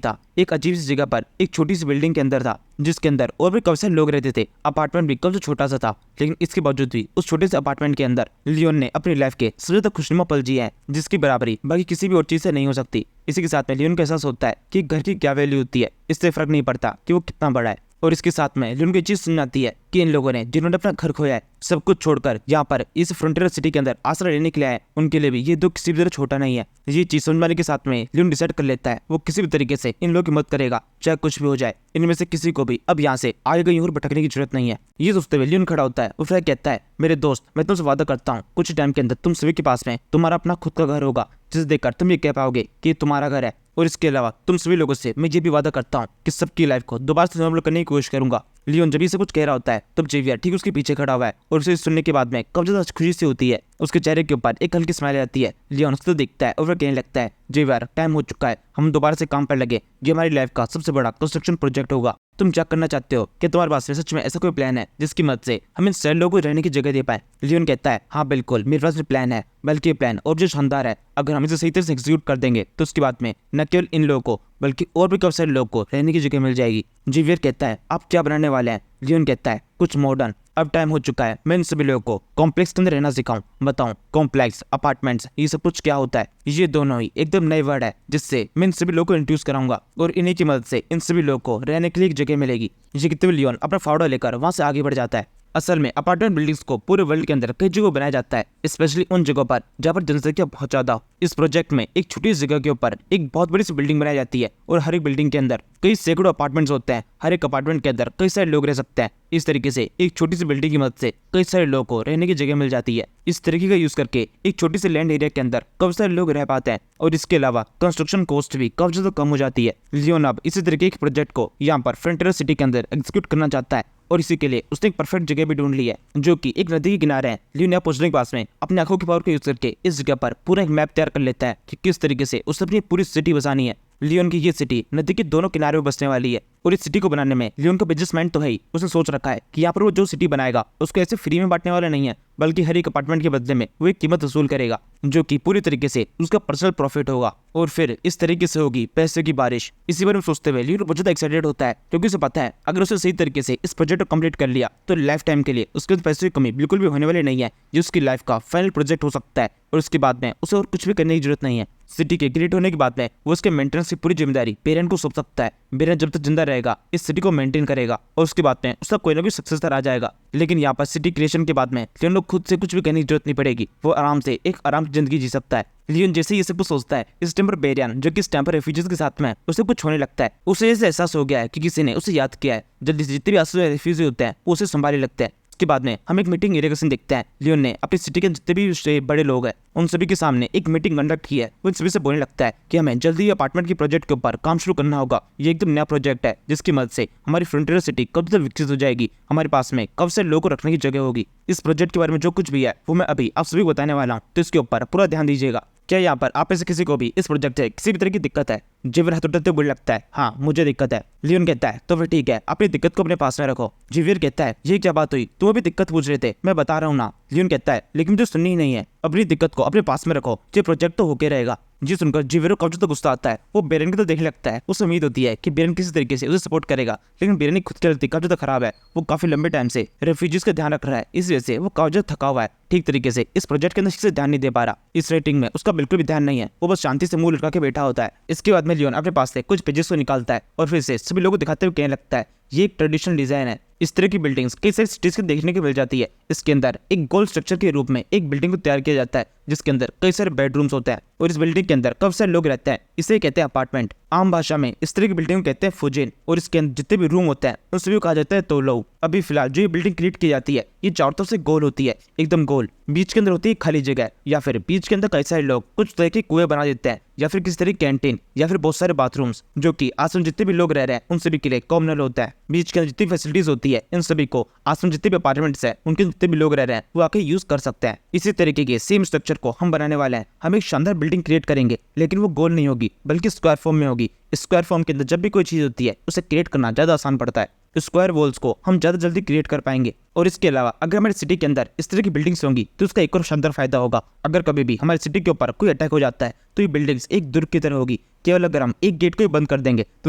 [SPEAKER 1] था, एक अजीब सी जगह पर एक छोटी सी बिल्डिंग के अंदर था जिसके अंदर और भी काफी सारे लोग रहते थे। अपार्टमेंट भी काफी छोटा सा था लेकिन इसके बावजूद भी उस छोटे से अपार्टमेंट के अंदर लियोन ने अपनी लाइफ के सबसे ज्यादा खुशनुमा पल जिए हैं जिसकी बराबरी बाकी किसी भी और चीज से नहीं हो सकती। इसी के साथ में लियोन को एहसास होता है कि घर की क्या वैल्यू होती है, इससे फर्क नहीं पड़ता कि वो कितना बड़ा है। और इसके साथ में लियोन को ये चीज समझ आती है कि इन लोगों ने जिन्होंने अपना घर खोया है सब कुछ छोड़कर यहाँ पर इस फ्रंटियर सिटी के अंदर आसरा लेने के लिए आए, उनके लिए भी ये दुख किसी भी तरह छोटा नहीं है। ये चीज समझने के साथ में लियोन डिसाइड कर लेता है वो किसी भी तरीके से इन लोगों की मदद करेगा, चाहे कुछ भी हो जाए। इनमें से किसी को भी अब यहाँ से आगे कहीं और भटकने की जरूरत नहीं है। ये सोचते हुए लियोन खड़ा होता है और फिर कहता है मेरे दोस्त मैं तुमसे वादा करता हूँ कुछ टाइम के अंदर तुम सभी के पास में तुम्हारा अपना खुद का घर होगा जिसे देखकर तुम ये कह पाओगे कि तुम्हारा घर है। और इसके अलावा तुम सभी लोगों से मैं ये भी वादा करता हूँ कि सबकी लाइफ को दोबारा से नॉर्मल करने की कोशिश करूंगा। लियोन जब ये सब कुछ कह रहा होता है तब जेवियर ठीक उसके पीछे खड़ा हुआ है और उसे सुनने के बाद में काफी ज्यादा खुशी सी होती है। उसके चेहरे के ऊपर एक हल्की स्माइल आती है। लियोन उसको देखता है और फिर कहने लगता है जेवियर टाइम हो चुका है, हम दोबारा से काम पर लगे, ये हमारी लाइफ का सबसे बड़ा कंस्ट्रक्शन प्रोजेक्ट होगा। तुम क्या करना चाहते हो? क्या तुम्हारे पास सच में ऐसा कोई प्लान है जिसकी मदद से हम इन सारे लोगों को रहने की जगह दे पाए? लियोन कहता है हाँ बिल्कुल मेरे पास भी प्लान है, बल्कि ये प्लान और जो शानदार है। अगर हम इसे सही तरह से एग्जीक्यूट कर देंगे तो उसके बाद में न केवल इन लोगों को बल्कि और भी काफी सारे लोगों को रहने की जगह मिल जाएगी। जेवियर कहता है आप क्या बनाने वाले हैं? लियोन कहता है कुछ मॉडर्न। अब टाइम हो चुका है मैं इन सभी लोगों को कॉम्प्लेक्स के अंदर रहना सिखाऊं। बताऊं कॉम्प्लेक्स, अपार्टमेंट्स, ये सब कुछ क्या होता है? ये दोनों ही एकदम नए वर्ड है जिससे मैं इन सभी लोगों को इंट्रोड्यूस कराऊंगा और इन्हीं की मदद से इन सभी लोगों को रहने के लिए एक जगह मिलेगी। ये कितने लियोन अपना फावड़ा लेकर वहां से आगे बढ़ जाता है। असल में अपार्टमेंट बिल्डिंग्स को पूरे वर्ल्ड के अंदर कई जगहों बनाया जाता है, स्पेशली उन जगहों पर जहाँ पर जनसंख्या बहुत ज्यादा हो। इस प्रोजेक्ट में एक छोटी जगह के ऊपर एक बहुत बड़ी सी बिल्डिंग बनाई जाती है और हर एक बिल्डिंग के अंदर कई सैकड़ों अपार्टमेंट्स होते हैं। हर एक अपार्टमेंट के अंदर कई सारे लोग रह सकते हैं। इस तरीके से एक छोटी सी बिल्डिंग की मदद से कई सारे लोगों को रहने की जगह मिल जाती है। इस तरीके का यूज करके एक छोटी सी लैंड एरिया के अंदर काफी सारे लोग रह पाते हैं और इसके अलावा कंस्ट्रक्शन कॉस्ट भी काफी ज्यादा कम हो जाती है। लियोन अब इसी तरीके के प्रोजेक्ट को यहाँ पर फ्रंटियर सिटी के अंदर एग्जीक्यूट करना चाहता है और इसी के लिए उसने एक परफेक्ट जगह भी ढूंढ ली है, जो कि एक नदी के किनारे है। लियोन यहाँ पहुंचने के पास में अपनी आंखों की पावर को यूज करके इस जगह पर पूरा एक मैप तैयार कर लेता है कि किस तरीके से उसे अपनी पूरी सिटी बसानी है। लियोन की ये सिटी नदी के दोनों किनारे में बसने वाली है और इस सिटी को बनाने में लियोन का बिजनेसमैन तो है ही। उसने सोच रखा है कि यहाँ पर वो जो सिटी बनाएगा उसको ऐसे फ्री में बांटने वाला नहीं है, बल्कि हर एक अपार्टमेंट के बदले में वो एक कीमत वसूल करेगा, जो कि पूरी तरीके से उसका पर्सनल प्रॉफिट होगा और फिर इस तरीके से होगी पैसे की बारिश। इसी बारे में सोचते हुए लियोन बहुत ज्यादा एक्साइटेड होता है, क्योंकि उसे पता है अगर उसे सही तरीके से इस प्रोजेक्ट को कंप्लीट कर लिया तो लाइफ टाइम के लिए उसके पैसे की कमी बिल्कुल भी होने वाली नहीं है। ये उसकी लाइफ का फाइनल प्रोजेक्ट हो सकता है और उसके बाद में उसे और कुछ भी करने की जरूरत नहीं है। सिटी के क्रिएट होने के बाद में वो उसके मेंटेनेंस की पूरी जिम्मेदारी पेरेंट को सौंप सकता है। पेरेंट जब तक जिंदा रहेगा इस सिटी को मेंटेन करेगा और उसके बाद में उसका कोई ना कोई सक्सेसर आ जाएगा। लेकिन यहाँ पर सिटी क्रिएशन के बाद में लियोन को खुद से कुछ भी करने की जरूरत नहीं पड़ेगी। वो आराम से एक आराम की जिंदगी जी सकता है। लियोन जैसे ये सब कुछ सोचता है, इस टाइम पर बेरियन जो कि इस टाइम पर रेफ्यूजीज के साथ में है, उसे कुछ होने लगता है। उसे ऐसा एहसास हो गया है कि किसी ने उसे याद किया है। जल्दी से जितने भी आसपास रेफ्यूजी होते हैं वो उसे संभालने लगते हैं। के बाद में हम एक मीटिंग एरिया का सीन देखते हैं। लियोन ने अपनी सिटी के जितने भी बड़े लोग हैं उन सभी के सामने एक मीटिंग कंडक्ट की है। वो इन सभी से बोलने लगता है कि हमें जल्दी ही अपार्टमेंट के प्रोजेक्ट के ऊपर काम शुरू करना होगा। ये एकदम नया प्रोजेक्ट है जिसकी मदद से हमारी फ्रंटियर सिटी कब तक विकसित हो जाएगी। हमारे पास में कब से लोगों को रखने की जगह होगी। इस प्रोजेक्ट के बारे में जो कुछ भी है वो मैं अभी आप सभी को बताने वाला हूँ, तो इसके ऊपर पूरा ध्यान दीजिएगा। क्या यहाँ पर आप ऐसे किसी को भी इस प्रोजेक्ट से किसी भी तरह की दिक्कत है? जिवियर हाथ उठाते बोलने लगता है, हाँ मुझे दिक्कत है। लियोन कहता है तो फिर ठीक है, अपनी दिक्कत को अपने पास में रखो। जिवियर कहता है ये क्या बात हुई, तुम अभी दिक्कत पूछ रहे थे, मैं बता रहा हूँ ना। लियोन कहता है लेकिन मुझे सुननी ही नहीं है, अपनी दिक्कत को अपने पास में रखो, ये प्रोजेक्ट तो होके रहेगा। जी सुनकर जिवियर को काफी गुस्सा आता है। वो बेरन की तो देखने लगता है। उसे उम्मीद होती है कि बेरन किसी तरीके से उसे सपोर्ट करेगा, लेकिन बेरन की खुद की हालत काफी खराब है। वो काफी लंबे टाइम से रेफ्यूजीज का ध्यान रख रहा है, इस वजह से वो काफी थका हुआ है। ठीक तरीके से इस प्रोजेक्ट के अंदर से ध्यान नहीं दे पा रहा। इस रेटिंग में उसका बिल्कुल भी ध्यान नहीं है। वो बस शांति से मुंह लटका के बैठा होता है। इसके बाद में लियोन अपने पास से कुछ पेजेस को निकालता है और फिर से सभी लोगों को दिखाते हुए कहने लगता है ये एक ट्रेडिशनल डिजाइन है। इस तरह की बिल्डिंग्स कई सारी सिटीज के देखने को मिल जाती है। इसके अंदर एक गोल स्ट्रक्चर के रूप में एक बिल्डिंग को तैयार किया जाता है जिसके अंदर कई सारे बेडरूम्स होते हैं और इस बिल्डिंग के अंदर काफी सारे लोग रहते हैं। इसे कहते हैं अपार्टमेंट। आम भाषा में इस तरह की बिल्डिंग को कहते हैं फुजिन और इसके अंदर जितने भी रूम होते हैं उन सभी को कहा जाता है तोलो। अभी फिलहाल जो ये बिल्डिंग क्रिएट की जाती है ये चारों तरफ से गोल होती है, एकदम गोल। बीच के अंदर होती है खाली जगह या फिर बीच के अंदर कई सारे लोग कुछ तरह के कुएं बना देते हैं या फिर किसी तरह की कैंटीन या फिर बहुत सारे बाथरूम्स जो कि आसपास जितने भी लोग रह रहे हैं उन सभी के लिए कॉमनल होता है। बीच के अंदर जितनी फैसिलिटीज होती है इन सभी को आसपास जितने भी अपार्टमेंट्स है उनके जितने भी लोग रह रहे हैं वो आके यूज कर सकते हैं। इसी तरीके के सेम स्ट्रक्चर को हम बनाने वाले हैं। हम एक शानदार बिल्डिंग क्रिएट करेंगे, लेकिन वो गोल नहीं होगी बल्कि स्क्वायर फॉर्म में होगी। स्क्वायर फॉर्म के अंदर जब भी कोई चीज होती है उसे क्रिएट करना ज्यादा आसान पड़ता है। स्क्वायर वॉल्स को हम ज्यादा जल्दी क्रिएट कर पाएंगे और इसके अलावा अगर हमारी सिटी के अंदर इस तरह की बिल्डिंग्स होंगी तो उसका एक और शानदार फायदा होगा। अगर कभी भी हमारी सिटी के ऊपर कोई अटैक हो जाता है तो ये बिल्डिंग्स एक दुर्ग की तरह होगी। केवल अगर हम एक गेट को ही बंद कर देंगे तो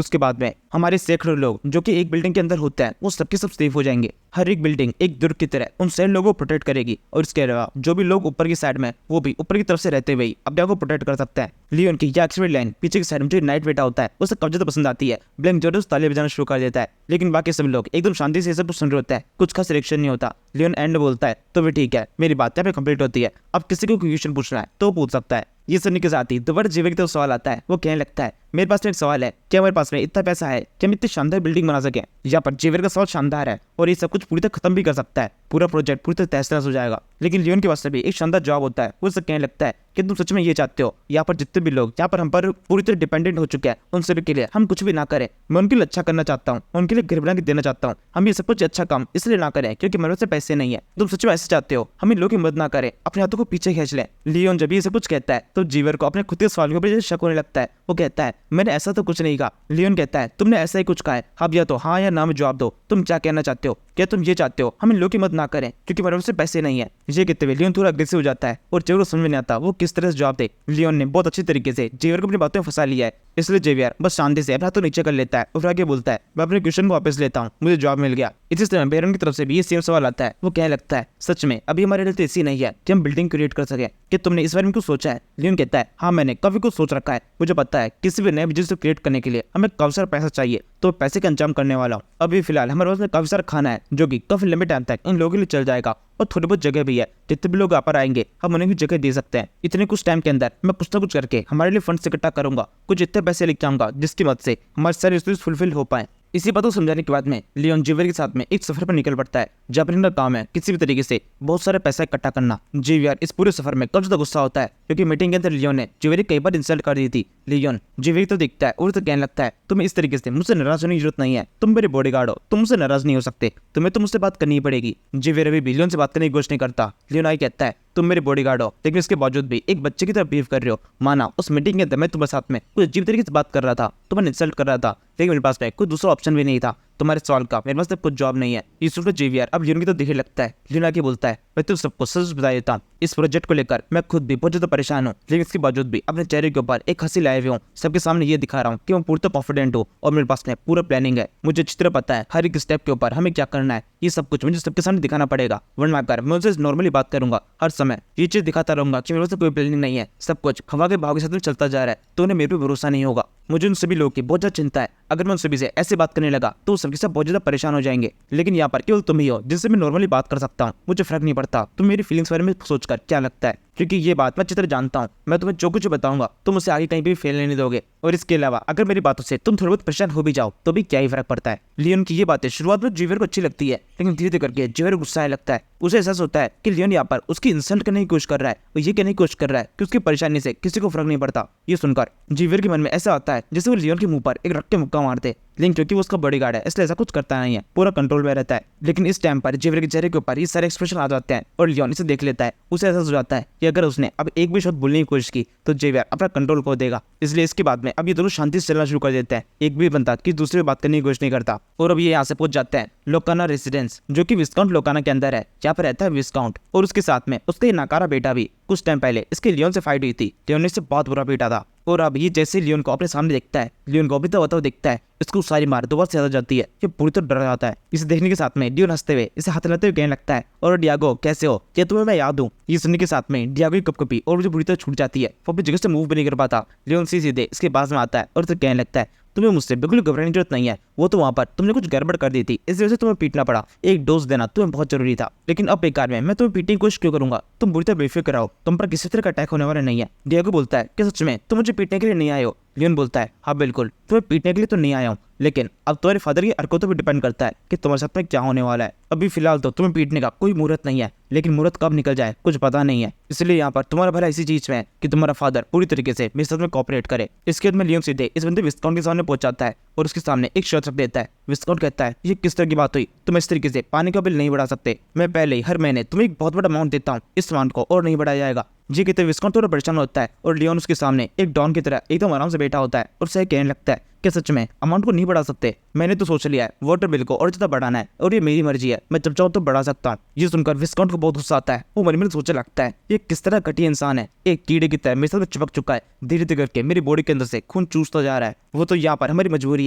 [SPEAKER 1] उसके बाद में हमारे सैकड़ों लोग जो कि एक बिल्डिंग के अंदर होते हैं वो सबके सब सेफ हो जाएंगे। हर एक बिल्डिंग एक दुर्ग की तरह उन सारे लोगों को प्रोटेक्ट करेगी और इसके अलावा जो भी लोग ऊपर की साइड में वो भी ऊपर की तरफ से रहते हुए अपने आप को प्रोटेक्ट कर सकते हैं। लियोन की यह एक्सपेरिमेंट लाइन पीछे की साइड में जो नाइट बैठा होता है उसे काफी ज्यादा पसंद आती है। ब्लैंक जोरस तालियां बजाना शुरू कर देता है, लेकिन बाकी सभी लोग एकदम शांति से सब कुछ सुन रहे होता है। कुछ खास रिएक्शन नहीं होता। लियोन एंड बोलता है तो भी ठीक है, मेरी बात यहाँ पे कंप्लीट होती है। अब किसी को क्वेश्चन पूछना है तो पूछ सकता है। ये सुनने के साथ ही दोबारा जीवन की तरफ सवाल आता है। वो कहने लगता है मेरे पास एक सवाल है, क्या मेरे पास में इतना पैसा है कि हम इतनी शानदार बिल्डिंग बना सके? यहाँ पर जेवियर का सवाल शानदार है और ये सब कुछ पूरी तरह खत्म भी कर सकता है। पूरा प्रोजेक्ट पूरी तरह तहस-नहस हो जाएगा। लेकिन लियोन के पास भी एक शानदार जवाब होता है। वो उससे कहने लगता है कि तुम सच में ये चाहते हो यहाँ पर जितने भी लोग यहाँ पर हम पर पूरी तरह डिपेंडेंट हो चुके हैं उन सभी के लिए हम कुछ भी ना करें। मैं उनके लिए अच्छा करना चाहता हूँ, उनके लिए घर बना के देना चाहता हूँ। हम ये सब कुछ अच्छा काम इसलिए ना करें क्योंकि मेरे पास पैसे नहीं है। तुम सच में ऐसे चाहते हो हम इन लोगों की मदद ना करें, अपने हाथों को पीछे खींच लें। लियोन जब ये सब कुछ कहता है तो जीवर को अपने खुद के सवाल के ऊपर शक होने लगता है। वो कहता है मैंने ऐसा तो कुछ नहीं कहा। लियोन कहता है तुमने ऐसा ही कुछ कहा है, अब या तो हाँ या ना में जवाब दो। तुम क्या कहना चाहते हो? क्या तुम ये चाहते हो हम इन लोगों की मदद ना करें क्योंकि मेरे पास पैसे नहीं है? ये कहते हुए लियोन थोड़ा अग्रेसिव हो जाता है और जेवर को समझ में नहीं आता वो किस तरह से जवाब दे। लियोन ने बहुत अच्छी तरीके से जेवर को अपनी बातों में फंसा लिया है। इसलिए जेवियर बस शांति से अपना हाथ नीचे कर लेता है और फिर आगे बोलता है, मैं अपने क्वेश्चन को वापस लेता हूँ, मुझे जॉब मिल गया। इसी तरह बेरन की तरफ से भी ये सेम सवाल आता है। वो कहने लगता है, सच में अभी हमारी हालत ऐसी नहीं है कि हम बिल्डिंग क्रिएट कर सके, कि तुमने इस बारे में कुछ सोचा है? लियोन कहता है, हाँ मैंने काफी कुछ सोच रखा है। मुझे पता है किसी भी नए बिजनेस को क्रिएट करने के लिए हमें काफी सारा पैसा चाहिए, तो पैसे का इंतजाम करने वाला हूँ। अभी फिलहाल हमारे पास में काफी सारा खाना है जो कि काफी लंबे टाइम तक इन लोगों के लिए चल जाएगा, और थोड़ी बहुत जगह भी है, जितने भी लोग यहाँ पर आएंगे हम उन्हें भी जगह दे सकते हैं। इतने कुछ टाइम के अंदर मैं कुछ ना कुछ करके हमारे लिए फंड इकट्ठा करूंगा, कुछ इतने पैसे लेके आऊंगा जिसकी मदद से हमारे सारे रिसोर्स फुलफिल हो पाए। इसी बात को समझाने के बाद में लियोन जेवियर के साथ में एक सफर पर निकल पड़ता है, जहाँ पर इनका काम है किसी भी तरीके से बहुत सारे पैसा इकट्ठा करना। जेवियर इस पूरे सफर में काफी ज्यादा गुस्सा होता है, क्योंकि मीटिंग के अंदर लियोन ने जेवियर कई बार इंसल्ट कर दी थी। लियोन जेवियर तो दिखता है और तो कहने लगता है, तुम्हें इस तरीके से मुझसे नाराज होने की जरूरत नहीं है, तुम मेरे बॉडीगार्ड हो, तुम मुझसे नाराज नहीं हो सकते, तुम्हें तो मुझसे बात करनी ही पड़ेगी। जेवियर अभी लियोन से बात करने की कोशिश नहीं करता। लियोन आई कहता है, तुम मेरे बॉडीगार्ड हो, लेकिन इसके बावजूद भी एक बच्चे की तरह बिहेव कर रहे हो। माना उस मीटिंग के अंदर मैं तुम्हारे साथ में कुछ अजीब तरीके से बात कर रहा था, तुम्हें इंसल्ट कर रहा था, लेकिन मेरे पास में कोई दूसरा ऑप्शन भी नहीं था तुम्हारे सवाल का, मेरे पास तो कुछ जॉब नहीं है। ये सुनकर जेवियर अब लियोन की तो दिखने लगता है। लियोन आके बोलता है, मैं तुम सबको सच बता देता हूँ, इस प्रोजेक्ट को लेकर मैं खुद भी बहुत ज्यादा परेशान हूँ, लेकिन इसके बावजूद भी अपने चेहरे के ऊपर एक हंसी लाए हुए हूँ। सबके सामने ये दिखा रहा हूँ कि मैं पूरा कॉन्फिडेंट हूँ और मेरे पास में पूरा प्लानिंग है। मुझे अच्छी तरह पता है हर एक स्टेप के ऊपर हमें क्या करना है। ये सब कुछ मुझे सबके सामने दिखाना पड़ेगा, वरना मैं उनसे नॉर्मली बात करूंगा, हर समय ये चीज दिखाता रहूंगा कि मेरे पास कोई प्लानिंग नहीं है, सब कुछ हवा के भाव के साथ में चलता जा रहा है, तो उन्हें मेरे पे भरोसा नहीं होगा। मुझे उन सभी लोगों की बहुत ज्यादा चिंता है, अगर मैं उन सभी से ऐसे बात करने लगा तो सबके सब बहुत ज्यादा परेशान हो जाएंगे, लेकिन यहाँ पर केवल तुम ही हो जिनसे मैं नॉर्मली बात कर सकता हूँ। मुझे फर्क नहीं पड़ता तुम मेरी फीलिंग्स बारे में सोचकर क्या लगता है, क्योंकि ये बात मैं अच्छी तरह जानता हूँ। मैं तुम्हें जो कुछ बताऊंगा तुम उसे आगे कहीं भी फेल नहीं दोगे, और इसके अलावा अगर मेरी बातों से तुम थोड़ा बहुत परेशान हो भी जाओ तो भी क्या ही फर्क पड़ता है। लियोन की ये बातें शुरुआत में जेवियर को अच्छी लगती है, लेकिन धीरे धीरे करके जेवियर गुस्सा आने लगता है। उसे एहसास होता है कि लियोन यहाँ पर उसकी इंसल्ट करने की कोशिश कर रहा है, और ये कहने की कोशिश कर रहा है कि उसकी परेशानी से किसी को फर्क नहीं पड़ता। ये सुनकर जेवियर के मन में ऐसा आता है जैसे वो लियोन के मुंह पर एक रख के मुक्का मारते, लेकिन क्योंकि वो उसका बॉडीगार्ड है इसलिए ऐसा कुछ करता नहीं है, पूरा कंट्रोल में रहता है। लेकिन इस टाइम पर जेवियर के चेहरे के ऊपर ये सारे एक्सप्रेशन आ जाते हैं और लियोन इसे देख लेता है। उसे एहसास हो जाता है कि अगर उसने अब एक भी शब्द बोलने की कोशिश की तो जेवियर अपना कंट्रोल खो देगा, इसलिए इसके बाद में अब ये दोनों शांति से चलना शुरू कर देते हैं। एक भी बंदा कि दूसरे से बात करने की कोशिश नहीं करता, और अब ये यहाँ से पहुंच जाते हैं लोकाना रेसिडेंस, जो कि विस्काउंट लोकाना के अंदर है, जहाँ पर रहता है विस्काउंट, और उसके साथ में उसका ये नाकारा बेटा भी। कुछ टाइम पहले इसके लियोन से फाइट हुई थी, लियोन ने इसे बहुत बुरा पीटा था, और अब ये जैसे लियोन को अपने सामने देखता है, लियोन को भी तो होता हुआ दिखता है, इसको सारी मार दोबारा से ज्यादा जाती है, ये पूरी तरह डर जाता है। इसे देखने के साथ में लियोन हंसते हुए इसे हाथ हिलाते हुए कहने लगता है, और डियागो कैसे हो, क्या तुम्हें मैं याद हूँ? ये सुनने के साथ में डियागो की कपकपी और मुझे बुरी तरह छूट जाती है, वो अपनी जगह से मूव भी नहीं कर पाता। लियोन सीधे इसके पास में आता है और इसे कहने लगता है, तुम्हें मुझसे बिल्कुल घबराने की जरूरत नहीं है, वो तो वहाँ पर तुमने कुछ गड़बड़ कर दी थी, इस वजह से तुम्हें पीटना पड़ा, एक डोज देना तुम्हें बहुत जरूरी था, लेकिन अब बेकार में मैं तुम्हें पीटने की कोशिश क्यों करूंगा? तुम बुरी तरह बेफिक्र रहो, तुम पर किसी तरह का अटैक होने वाला नहीं है। डियागो बोलता है कि सच में तुम मुझे पीटने के लिए नहीं आए हो? लियोन बोलता है, हाँ बिल्कुल, तुम्हें पीटने के लिए तो नहीं आया हूँ, लेकिन अब तुम्हारे फादर की हरकतों पर डिपेंड करता है कि तुम्हारे साथ में क्या होने वाला है। अभी फिलहाल तो तुम्हें पीटने का कोई मुहूर्त नहीं है, लेकिन मुहूर्त कब निकल जाए कुछ पता नहीं है, इसलिए यहाँ पर तुम्हारा भला इसी चीज में है कि तुम्हारा फादर पूरी तरीके से मेरे साथ में कोऑपरेट करे। इसके बाद में लियोन सीधे इस बंदे विस्काउंट के सामने पहुंच जाता है और उसके सामने एक शर्त रख देता है। विस्काउंट कहता है, ये किस तरह की बात हुई, तुम इस तरीके से पानी का बिल नहीं बढ़ा सकते, मैं पहले ही हर महीने तुम्हें एक बहुत बड़ा अमाउंट देता हूँ, इस अमाउंट को और नहीं बढ़ाया जाएगा। जी कहते विस्काउंट थोड़ा परेशान होता है, और लियोन उसके सामने एक डॉन की तरह एकदम आराम से बैठा होता है और उसे कहने लगता है, क्या सच में अमाउंट को नहीं बढ़ा सकते? मैंने तो सोच लिया है वाटर बिल को और ज्यादा बढ़ाना है, और ये मेरी मर्जी है, मैं जब चाहूँ तो बढ़ा सकता हूँ। ये सुनकर विस्काउंट को बहुत गुस्सा आता है, वो मन में सोचने लगता है, ये किस तरह घटिया इंसान है, एक कीड़े की तरह मेरे साथ में चिपक चुका है, धीरे धीरे करके मेरी बॉडी के अंदर से खून चूसता जा रहा है। वो तो यहाँ पर हमारी मजबूरी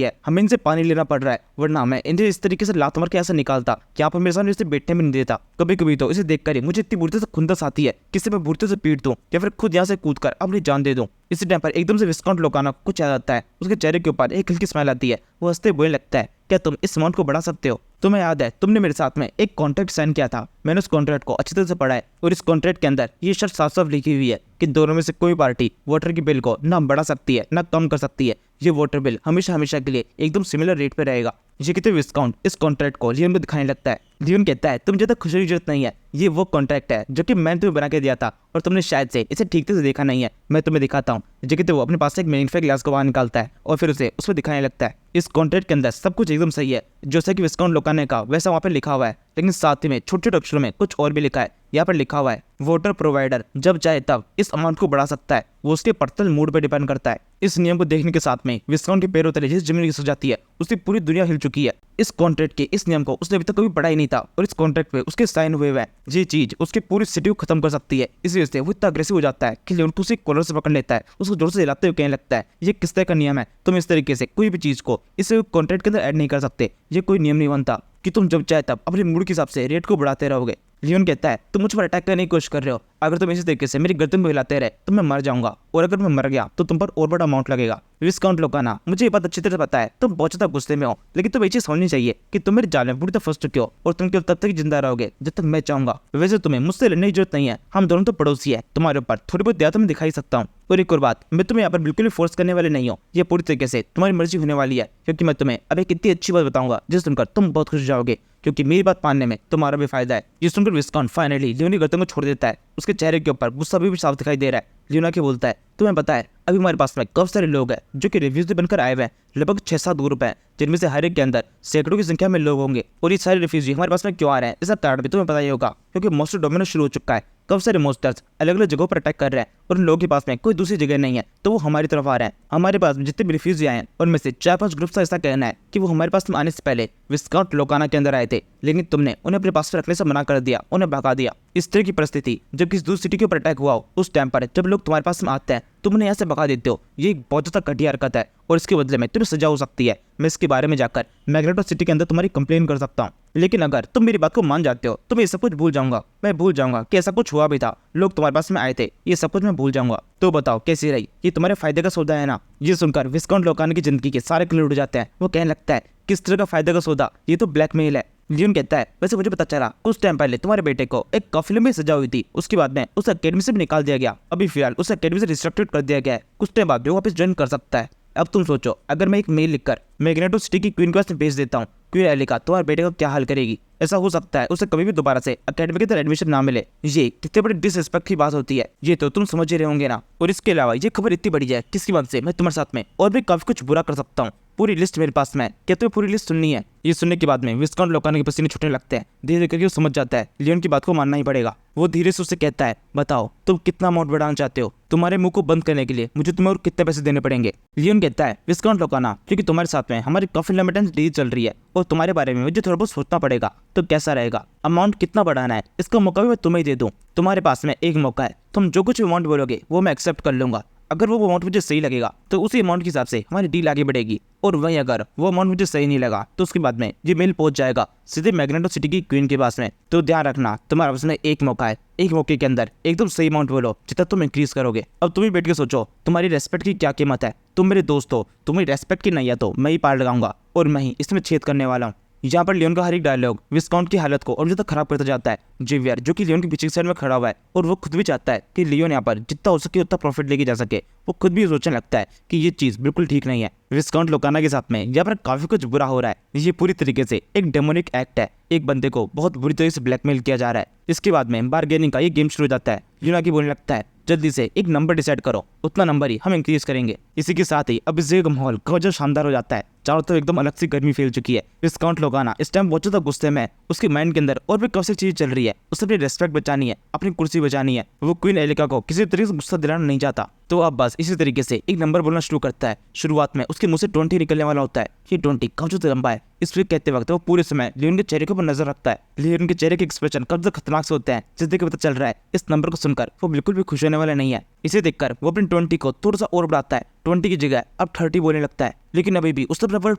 [SPEAKER 1] है, हमें इनसे पानी लेना पड़ रहा है, वरना मैं इन्हें इस तरीके से लात मार के ऐसा निकालता, यहाँ पर मेरे सामने इसे बैठने भी नहीं देता। कभी कभी तो इसे देखकर ही मुझे इतनी बुरी से खुंदस आती है कि इसे मैं बुरी से पीट दूं या फिर खुद यहाँ से कूद कर अपनी जान दे दूं। इसी टाइम पर एकदम से विस्काउंट लोकाना कुछ याद आता है, उसके चेहरे के ऊपर एक हल्की स्माइल आती है, वो हंसते बोलने लगता है, क्या तुम इस अमाउंट को बढ़ा सकते हो? तुम्हें याद है तुमने मेरे साथ में एक कॉन्ट्रैक्ट साइन किया था, मैंने उस कॉन्ट्रैक्ट को अच्छी तरह से पढ़ा है, और इस कॉन्ट्रैक्ट के अंदर ये शर्त साफ साफ लिखी हुई है कि दोनों में से कोई पार्टी वाटर की बिल को ना बढ़ा सकती है ना कम कर सकती है। ये वाटर बिल हमेशा हमेशा के लिए एकदम सिमिलर रेट पे रहेगा। ये कहते विस्काउंट इस कॉन्ट्रैक्ट को लियोन को दिखाने लगता है। लियोन कहता है, तुम ज्यादा खुशी की जरूरत नहीं है, ये वो कॉन्ट्रैक्ट है जो कि मैंने तुम्हें बना के दिया था और तुमने शायद से इसे ठीक से देखा नहीं है, मैं तुम्हें दिखाता हूँ। जो कहते वो अपने पास से एक मैग्नीफाइंग ग्लास को बाहर निकालता है और फिर उसे उस पर दिखाने लगता है। इस कॉन्ट्रैक्ट के अंदर सब कुछ एकदम सही है, जैसा कि विस्काउंट लोकाने का वैसा वहाँ पे लिखा हुआ है, लेकिन साथ ही में छोटे छोटे अक्षरों में कुछ और भी लिखा है। यहाँ पर लिखा हुआ है, वाटर प्रोवाइडर जब चाहे तब इस अमाउंट को बढ़ा सकता है, वो उसके पर्सनल मूड पर डिपेंड करता है। इस नियम को देखने के साथ में विस्काउंट के पैरों तले जिस जमीन खिसक जाती है उसकी पूरी दुनिया हिल चुकी है। इस कॉन्ट्रैक्ट के इस नियम को उसने अभी तक कभी पढ़ा ही नहीं था और इस कॉन्ट्रैक्ट पे उसके साइन हुए हुए हैं। ये चीज उसकी पूरी सिटी को खत्म कर सकती है। इसी वजह से वो इतना अग्रेसिव हो जाता है कि लियोन को उसी कॉलर से पकड़ लेता है, उसको जोर से हिलाते हुए कहने लगता है ये किस तरह का नियम है, तुम इस तरीके से कोई भी चीज को इस कॉन्ट्रैक्ट के अंदर ऐड नहीं कर सकते। ये कोई नियम नहीं बनता कि तुम जब चाहे तब अपने मूड के हिसाब से रेट को बढ़ाते रहोगे। लियोन कहता है तुम मुझ पर अटैक करने की कोशिश कर रहे हो, अगर तुम इसी तरीके से मेरी गर्दन को हिलाते रहे तो मैं मर जाऊंगा, और अगर मैं मर गया तो तुम पर और बड़ा अमाउंट लगेगा। विस्काउंट लोकाना, मुझे ये बात अच्छी तरह पता है तुम बहुत ज्यादा गुस्से में हो, लेकिन तुम्हें ये चीज समझनी चाहिए कि तुम मेरे जाल में पूरी तरह फंस चुके हो और तुम केवल तब तक जिंदा रहोगे जब तक मैं चाहूंगा। वैसे तुम्हें मुझसे लड़ने की जरूरत नहीं है, हम दोनों तो पड़ोसी है, तुम्हारे ऊपर थोड़ी बहुत दया तो मैं दिखाई सकता हूँ। और एक और बात, मैं तुम्हें यहाँ पर बिल्कुल भी फोर्स करने वाले नहीं हूँ, ये पूरी तरीके से तुम्हारी मर्जी होने वाली है, क्योंकि मैं तुम्हें अब एक इतनी अच्छी बात बताऊंगा जिसे सुनकर तुम बहुत खुश हो जाओगे, क्योंकि मेरी बात मानने में तुम्हारा भी फायदा है। ये सुनकर विस्काउंट फाइनली लियोन की गर्दन को छोड़ देता है। उसके चेहरे के ऊपर गुस्सा भी साफ दिखाई दे रहा है। लियोना के बोलता है तुम्हें पता है अभी हमारे पास में काफी सारे लोग हैं जो कि रिफ्यूजी बनकर आए हुए हैं, लगभग 6-7 ग्रुप हैं, जिनमें से हर एक के अंदर सैकड़ों की संख्या में लोग होंगे। और ये सारे रिफ्यूजी हमारे पास में क्यों आ रहे हैं, इसका कारण भी तुम्हें पता ही होगा, क्योंकि मॉन्स्टर डोमिनेट शुरू हो चुका है। काफी सारे मॉन्स्टर्स अलग अलग जगहों पर अटैक कर रहे हैं और उन लोगों के पास में कोई दूसरी जगह नहीं है, तो वो हमारी तरफ आ रहे हैं। हमारे पास जितने भी रिफ्यूजी आए हैं उनमें से 4-5 ग्रुप्स का ऐसा कहना है कि वो हमारे पास में आने से पहले विस्काउंट लोकाना के अंदर आए थे, लेकिन तुमने उन्हें अपने पास में रखने से मना कर दिया, उन्हें भगा दिया। इस तरह की परिस्थिति जब किसी दूसरी सिटी के ऊपर अटैक हुआ हो, उस टाइम पर जब लोग तुम्हारे पास में आते हैं तुम उन्हें यहाँ से भगा देते हो, ये एक बहुत ज्यादा घटिया हरकत है और इसके बदले में तुम्हें सजा हो सकती है। मैं इसके बारे में जाकर मैग्नेटो सिटी के अंदर तुम्हारी कंप्लेन कर सकता हूँ, लेकिन अगर तुम मेरी बात को मान जाते हो तो मैं ये सब कुछ भूल जाऊंगा। मैं भूल जाऊंगा कि ऐसा कुछ हुआ भी था, लोग तुम्हारे पास में आए थे, ये सब कुछ मैं भूल जाऊंगा। तो बताओ कैसी रही, ये तुम्हारे फायदे का सौदा है ना। ये सुनकर विस्काउंट लोकाना की जिंदगी के सारे क्लियर उड़ जाते हैं। वो कहने लगता है किस तरह का फायदे का सौदा, ये तो ब्लैकमेल है। लियोन कहता है वैसे मुझे पता चला कुछ टाइम पहले तुम्हारे बेटे को एक काफिले में सजा हुई थी, उसके बाद में उसे अकेडमी से भी निकाल दिया गया। अभी फिलहाल उसे अकेडमी से रिस्ट्रिक्टेड कर दिया गया है, कुछ टाइम बाद वो वापस ज्वाइन कर सकता है। अब तुम सोचो, अगर मैं एक मेल लिखकर मैग्नेटो सिटी की क्वीन के पास भेज देता हूँ, क्वीन एलिका तुम्हारे बेटे का क्या हाल करेगी। ऐसा हो सकता है उसे कभी भी दोबारा से अकेडमी के अंदर एडमिशन ना मिले। ये कितने बड़ी डिसरिस्पेक्ट की बात होती है, ये तो तुम समझ ही रहे होंगे ना। और इसके अलावा ये खबर इतनी बड़ी है किसकी वजह से मैं तुम्हारे साथ में और भी काफी कुछ बुरा कर सकता हूँ। पूरी लिस्ट मेरे पास में है, क्या तुम्हें पूरी लिस्ट सुननी है। ये सुनने के बाद में विस्काउंट लोकाना के पसीने छूटने लगते हैं। धीरे धीरे करके वो समझ जाता है लियोन की बात को मानना ही पड़ेगा। वो धीरे से उससे कहता है बताओ तुम कितना अमाउंट बढ़ाना चाहते हो, तुम्हारे मुंह को बंद करने के लिए मुझे तुम्हें और कितने पैसे देने पड़ेंगे। लियोन कहता है विस्काउंट लोकाना, क्योंकि तुम्हारे साथ में हमारी काफी लिमिटेड डील चल रही है और तुम्हारे बारे में मुझे थोड़ा बहुत सोचना पड़ेगा, तो कैसा रहेगा, अमाउंट कितना बढ़ाना है इसका मौका भी मैं तुम्हें ही दे दूं। तुम्हारे पास में एक मौका है, तुम जो कुछ अमाउंट बोलोगे वो मैं एक्सेप्ट कर लूंगा। अगर वो अमाउंट मुझे सही लगेगा तो उसी अमाउंट के हिसाब से हमारी डील आगे बढ़ेगी, और वहीं अगर वो अमाउंट मुझे सही नहीं लगा तो उसके बाद में ये मेल पहुंच जाएगा सीधे मैग्नेटो सिटी की क्वीन के पास में। तो ध्यान रखना तुम्हारे पास में एक मौका है, एक मौके के अंदर एकदम सही अमाउंट बोलो जितना तुम इंक्रीज करोगे। अब तुम ही बैठ के सोचो तुम्हारी रेस्पेक्ट की क्या कीमत है। तुम मेरे दोस्त हो, तुम्हारी रेस्पेक्ट की नहीं है तो मैं ही पार लगाऊंगा और मैं ही इसमें छेद करने वाला हूँ। यहाँ पर लियोन का हर एक डायलॉग विस्काउंट की हालत को और ज्यादा खराब करता जाता है। जेवियर जो कि लियोन के पीछे साइड में खड़ा हुआ है और वो खुद भी चाहता है कि लियोन यहाँ पर जितना हो सके उतना प्रॉफिट लेके जा सके। वो खुद भी सोचने लगता है कि ये चीज बिल्कुल ठीक नहीं है। विस्काउंट लोकाना के साथ में यहाँ पर काफी कुछ बुरा हो रहा है। ये पूरी तरीके से एक डेमोनिक एक्ट है, एक बंदे को बहुत बुरी तरीके से ब्लैकमेल किया जा रहा है। इसके बाद में बार्गेनिंग का ये गेम शुरू हो जाता है। यूनागी बोलने लगता है जल्दी से एक नंबर डिसाइड करो, उतना नंबर ही हम इंक्रीज करेंगे। इसी के साथ ही अब इस जगह का माहौल बहुत शानदार हो जाता है। चारों तरफ एकदम अलग सी गर्मी फैल चुकी है। विस्काउंट लोकाना इस टाइम बहुत ज्यादा गुस्से में है। उसके माइंड के अंदर और भी काफी चीज चल रही है। उसे अपनी रेस्पेक्ट बचानी है, अपनी कुर्सी बचानी है। वो क्वीन एलिका को किसी तरीके से गुस्सा दिलाना नहीं चाहता, तो अब बस इसी तरीके से एक नंबर बोलना शुरू करता है। शुरुआत में उसके मुंह से 20 निकलने वाला होता है। ये 20 काफी ज्यादा लंबा है। इस फिर कहते वक्त वो पूरे समय लियोन के चेहरे के ऊपर नजर रखता है। लियोन के चेहरे के एक्सप्रेशन काफी ज्यादा खतरनाक से होते हैं, जिस देख के पता चल रहा है इस नंबर को सुनकर वो बिल्कुल भी खुश होने वाला नहीं है। इसे देखकर वो अपनी 20 को थोड़ा सा और बढ़ाता है। 20 की जगह अब 30 बोलने लगता है, लेकिन अभी भी उसने अपना वर्ड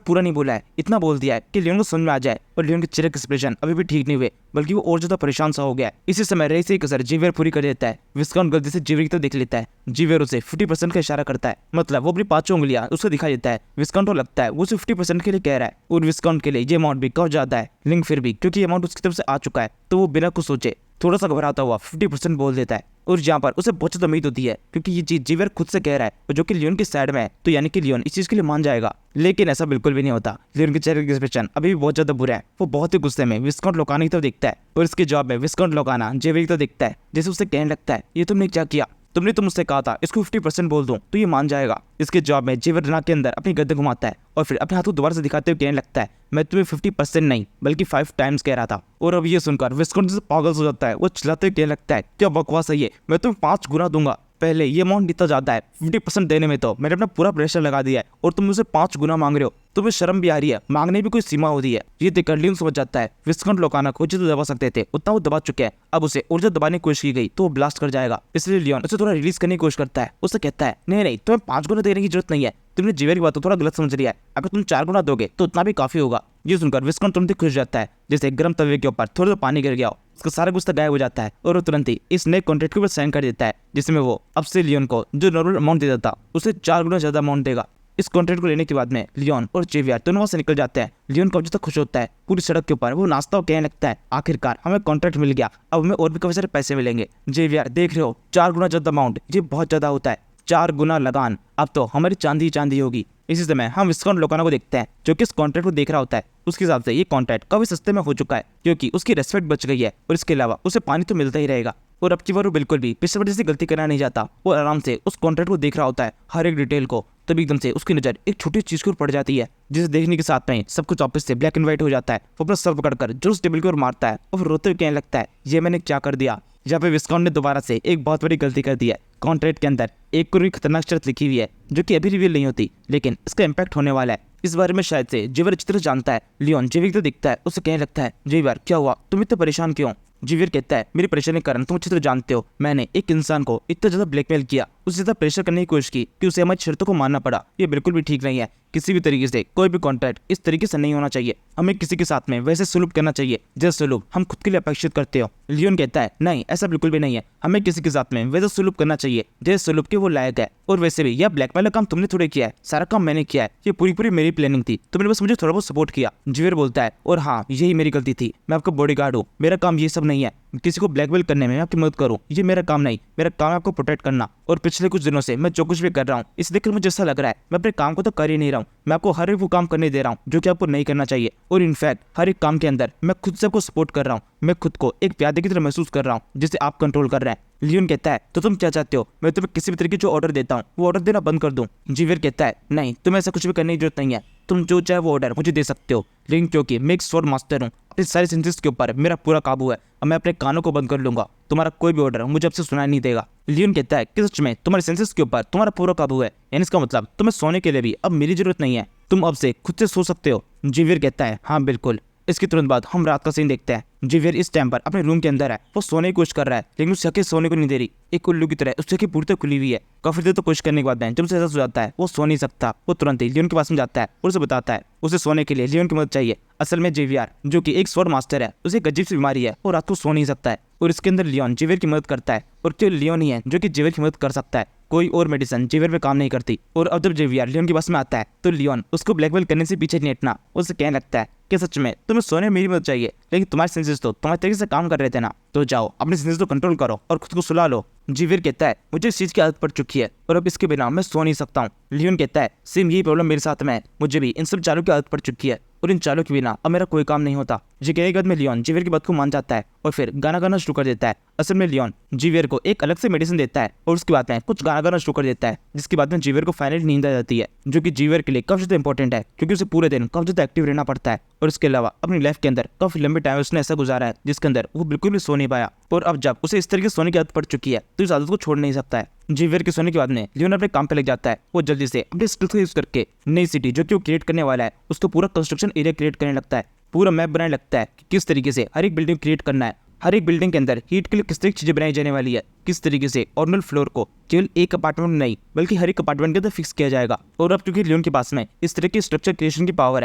[SPEAKER 1] पूरा नहीं बोला है। इतना बोल दिया है कि लियोन को समझ में आ जाए, और लियोन के चेहरे के एक्सप्रेशन अभी भी ठीक नहीं हुए, बल्कि वो और ज्यादा परेशान सा हो गया है। इसी समय रेस एक असर जीवियर पूरी कर देता है। विस्काउंट गलती से जीवियर की तरफ देख लेता है। जीवियर उसे 50% का इशारा करता है, मतलब वो अपनी 5 उंगलियां उसको दिखाई देता है। विस्काउंट को लगता है वो सिर्फ 50% के लिए कह रहा है, और विस्काउंट के लिए ये अमाउंट भी काफी ज्यादा है। लिंक फिर भी क्योंकि अमाउंट उसकी तरफ से आ चुका है, तो वो बिना कुछ सोचे थोड़ा सा घबराता हुआ 50% बोल देता है। और जहाँ पर उसे बहुत ज्यादा उम्मीद होती है, क्योंकि ये चीज जीवियर खुद से कह रहा है, और जो कि लियोन की साइड में है, तो यानी कि लियोन इस चीज के लिए मान जाएगा। लेकिन ऐसा बिल्कुल भी नहीं होता। लियोन के चेहरे का एक्सप्रेशन अभी भी बहुत ज्यादा बुरा है। वो बहुत ही गुस्से में विस्काउंट लोकाना की तरफ देखता है, और इसके जवाब में विस्काउंट लोकाना जीवियर की तरफ देखता है, जैसे उसे कहने लगता है ये तुमने क्या किया, तुमने तो मुझसे कहा था इसको 50% बोल दूं तो ये मान जाएगा। इसके जवाब में जीवियर दिमाग के अंदर अपनी गर्दन घुमाता है और फिर अपने हाथ को दोबारा से दिखाते हुए कहने लगता है मैं तुम्हें 50% नहीं बल्कि 5 टाइम्स कह रहा था। और अब ये सुनकर विस्काउंट से पागल हो जाता है। वो चिल्लाते हुए कहने लगता है क्या बकवास है ये, मैं तुम्हें 5 गुना दूंगा। पहले ये अमाउंट इतना ज्यादा है, 50% देने में तो मैंने अपना पूरा प्रेशर लगा दिया है और तुम मुझे 5 गुना मांग रहे हो। तुम्हें शर्म भी आ रही है, मांगने भी कोई सीमा होती है। ये देखकर लियोन समझ जाता है विस्काउंट लोकाना को जितना दबा सकते थे उतना वो दबा चुके हैं। अब उसे और जब दबाने की कोशिश की गई तो वो ब्लास्ट कर जाएगा, इसलिए लियोन उसे थोड़ा रिलीज करने की कोशिश करता है। उसे कहता है नहीं नहीं, तुम्हें 5 गुना देने की जरूरत नहीं है, तुमने जेवियर की बात तो थोड़ा गलत समझ लिया है, अगर तुम 4 गुना दोगे तो उतना भी काफी होगा। ये सुनकर विस्काउंट तुरंत ही खुश जाता है, जैसे गर्म तवे के ऊपर थोड़ा पानी गिर गया हो, उसका सारा गुस्सा गायब हो जाता है और वो तुरंत ही इस नए कॉन्ट्रैक्ट के ऊपर साइन कर देता है, जिसमें वो अब से लियोन को जो नॉर्मल अमाउंट देता था उसे 4 गुना ज्यादा अमाउंट देगा। इस कॉन्ट्रैक्ट को लेने के बाद में लियोन और जेवियर दोनों वहां से निकल जाते हैं। लियोन कब तक खुश होता है, पूरी सड़क के ऊपर वो नाश्ता और कहने लगता है आखिरकार हमें कॉन्ट्रैक्ट मिल गया, अब हमें और भी काफी सारे पैसे मिलेंगे। जेवियर देख रहे हो 4 गुना ज्यादा अमाउंट, ये बहुत ज्यादा होता है, 4 गुना लगान, अब तो हमारी चांदी चांदी होगी। इसी समय हम विस्काउंट लोकाना को देखते हैं जो कि इस कॉन्ट्रैक्ट को देख रहा होता है। उसके हिसाब से ये कॉन्ट्रैक्ट काफी सस्ते में हो चुका है क्योंकि उसकी रेस्पेक्ट बच गई है और इसके अलावा उसे पानी तो मिलता ही रहेगा। और अब की बार वो बिल्कुल भी पिछले बार जैसी गलती करना नहीं चाहता, वो आराम से उस कॉन्ट्रैक्ट को देख रहा होता है, हर एक डिटेल को। तभी एकदम से उसकी नजर एक छोटी चीज की ओर पड़ जाती है, जिसे देखने के साथ में सब कुछ वापस से ब्लैक एंड व्हाइट हो जाता है। वो अपना सर पकड़कर जो उस टेबल की ओर मारता है और रोते हुए कहने लगता है ये मैंने क्या कर दिया। यहाँ पे विस्काउंट ने दोबारा से एक बहुत बड़ी गलती कर दी है। कॉन्ट्रैक्ट के अंदर एक कोई खतरनाक शर्त लिखी हुई है जो कि अभी रिवील नहीं होती, लेकिन इसका इम्पैक्ट होने वाला है। इस बारे में शायद से जेवियर अच्छी तरह जानता है। लियोन जेवियर को दिखता है, उसे कहने लगता है जेवियर क्या हुआ, तुम इतने परेशान क्यों। जेवियर कहता है मेरी परेशानी के कारण तुम अच्छी तरह जानते हो, मैंने एक इंसान को इतना ज्यादा ब्लैकमेल किया, उसे ज्यादा प्रेशर करने की कोशिश की कि उसे हमारी शर्तों को मानना पड़ा। ये बिल्कुल भी ठीक नहीं है, किसी भी तरीके से कोई भी कॉन्ट्रैक्ट इस तरीके से नहीं होना चाहिए। हमें किसी के साथ में वैसे सलूक करना चाहिए जैसे सलूक हम खुद के लिए अपेक्षित करते हो। लियोन कहता है नहीं, ऐसा बिल्कुल भी नहीं है, हमें किसी के साथ में वैसे सलूक करना चाहिए जैसे सलूक के वो लायक है। और वैसे भी यह ब्लैकमेल का काम तुमने थोड़े किया है, सारा काम मैंने किया है, ये पूरी पूरी मेरी प्लानिंग थी, तुमने बस मुझे थोड़ा बहुत सपोर्ट किया। जेवियर बोलता है और हाँ यही मेरी गलती थी, मैं आपका बॉडीगार्ड हूँ, मेरा काम ये सब नहीं है किसी को ब्लैकमेल करने में, मैं आपकी मदद करूँ, ये मेरा काम नहीं, मेरा काम है आपको प्रोटेक्ट करना। और पिछले कुछ दिनों से मैं जो कुछ भी कर रहा हूँ इसे देखकर मुझे ऐसा लग रहा है मैं अपने काम को तो कर ही नहीं रहा हूँ, मैं आपको हर एक वो काम करने दे रहा हूँ जो कि आपको नहीं करना चाहिए। और इनफैक्ट हर एक काम के अंदर मैं खुद से आपको सपोर्ट कर रहा हूँ, मैं खुद को एक प्यादे की तरह महसूस कर रहा हूँ जिसे आप कंट्रोल कर रहे हैं। लियोन कहता है तो तुम क्या चाहते हो, मैं तुम्हें किसी भी तरीके जो ऑर्डर देता हूँ वो ऑर्डर देना बंद कर दूं। जेवियर कहता है नहीं, तुम्हें ऐसा कुछ भी करने की जरूरत नहीं है, तुम जो चाहे वो ऑर्डर मुझे दे सकते हो, लेकिन क्योंकि मैं एक स्वॉर्ड मास्टर हूँ, अपने सारे सेंसेस के ऊपर मेरा पूरा काबू है, अब मैं अपने कानों को बंद कर लूंगा, तुम्हारा कोई भी ऑर्डर मुझे अब से सुनाई नहीं देगा। लियोन कहता है कि सच में तुम्हारे सेंसेस के ऊपर तुम्हारा पूरा काबू है, यानी इसका मतलब तुम्हें सोने के लिए भी अब मेरी जरूरत नहीं है, तुम अब से खुद से सो सकते हो। जेवियर कहता है हाँ बिल्कुल। इसके तुरंत बाद हम रात का सीन देखते हैं। जेवियर इस टाइम पर अपने रूम के अंदर है, वो सोने की कोशिश कर रहा है लेकिन उसकी आंखें सोने को नहीं दे रही, एक उल्लू की तरह उसकी आंखें पूरी तरह खुली हुई है। काफी देर तो कोशिश करने के बाद जब उसे एहसास हो जाता है वो सो नहीं सकता, वो तुरंत ही लियोन के पास में जाता है और उसे बताता है उसे सोने के लिए लियोन की मदद चाहिए। असल में जेवियर जो कि एक स्वॉर्ड मास्टर है, उसे एक अजीब सी बीमारी है और रात को सो नहीं सकता है, और इसके अंदर लियोन जेवियर की मदद करता है और केवल लियोन ही है जो कि जेवियर की मदद कर सकता है, कोई और मेडिसिन जेवियर पे काम नहीं करती। और अब जब जेवियर लियोन के पास में आता है तो लियोन उसको ब्लैकमेल करने से पीछे नहीं हटना, उसे कहने लगता है कि सच में तुम्हें सोने में मेरी मदद चाहिए, लेकिन तुम्हारे सेंसेस तो तुम्हारे तरीके से काम कर रहे थे ना, तो जाओ अपने सेंसेस को कंट्रोल करो और खुद को सुला लो। जेवियर कहता है मुझे इस चीज की आदत पड़ चुकी है और अब इसके बिना मैं सो नहीं सकता हूँ। लियोन कहता है सेम यही प्रॉब्लम मेरे साथ में है, मुझे भी इन सब चालों की आदत पड़ चुकी है और इन चालों के बिना अब मेरा कोई काम नहीं होता। ये कहने के बाद में लियोन जेवियर की बात को मान जाता है और फिर गाना गाना शुरू कर देता है। असल में लियोन जेवियर को एक अलग से मेडिसिन देता है और उसके बाद में कुछ गाना गाना शुरू कर देता है, जिसके बाद में जेवियर को फाइनली नींद आ जाती है, जो कि जेवियर के लिए काफी ज्यादा इंपॉर्टेंट है क्योंकि उसे पूरे दिन काफी ज्यादा एक्टिव रहना पड़ता है। और इसके अलावा अपनी लाइफ के अंदर काफी लंबे टाइम उसने ऐसा गुजारा है जिसके अंदर वो बिल्कुल भी सो नहीं पाया, और अब जब उसे इस तरीके से सोने की आदत पड़ चुकी है तो इस आदत को छोड़ नहीं सकता है। जेवियर के सोने के बाद में लियोन अपने काम पे लग जाता है, वो जल्दी से अपने स्किल्स का यूज करके नई सिटी जो कि वो क्रिएट करने वाला है उसको पूरा कंस्ट्रक्शन एरिया क्रिएट करने लगता है, पूरा मैप बनाने लगता है कि किस तरीके से हर एक बिल्डिंग क्रिएट करना है, हर एक बिल्डिंग के अंदर हीट के लिए किस तरह की चीजें बनाई जाने वाली है, किस तरीके से ऑर्डिनल फ्लोर को केवल एक अपार्टमेंट में नहीं बल्कि हर एक अपार्टमेंट के अंदर फिक्स किया जाएगा। और अब क्योंकि लियोन के पास में इस तरह की स्ट्रक्चर क्रिएशन की पावर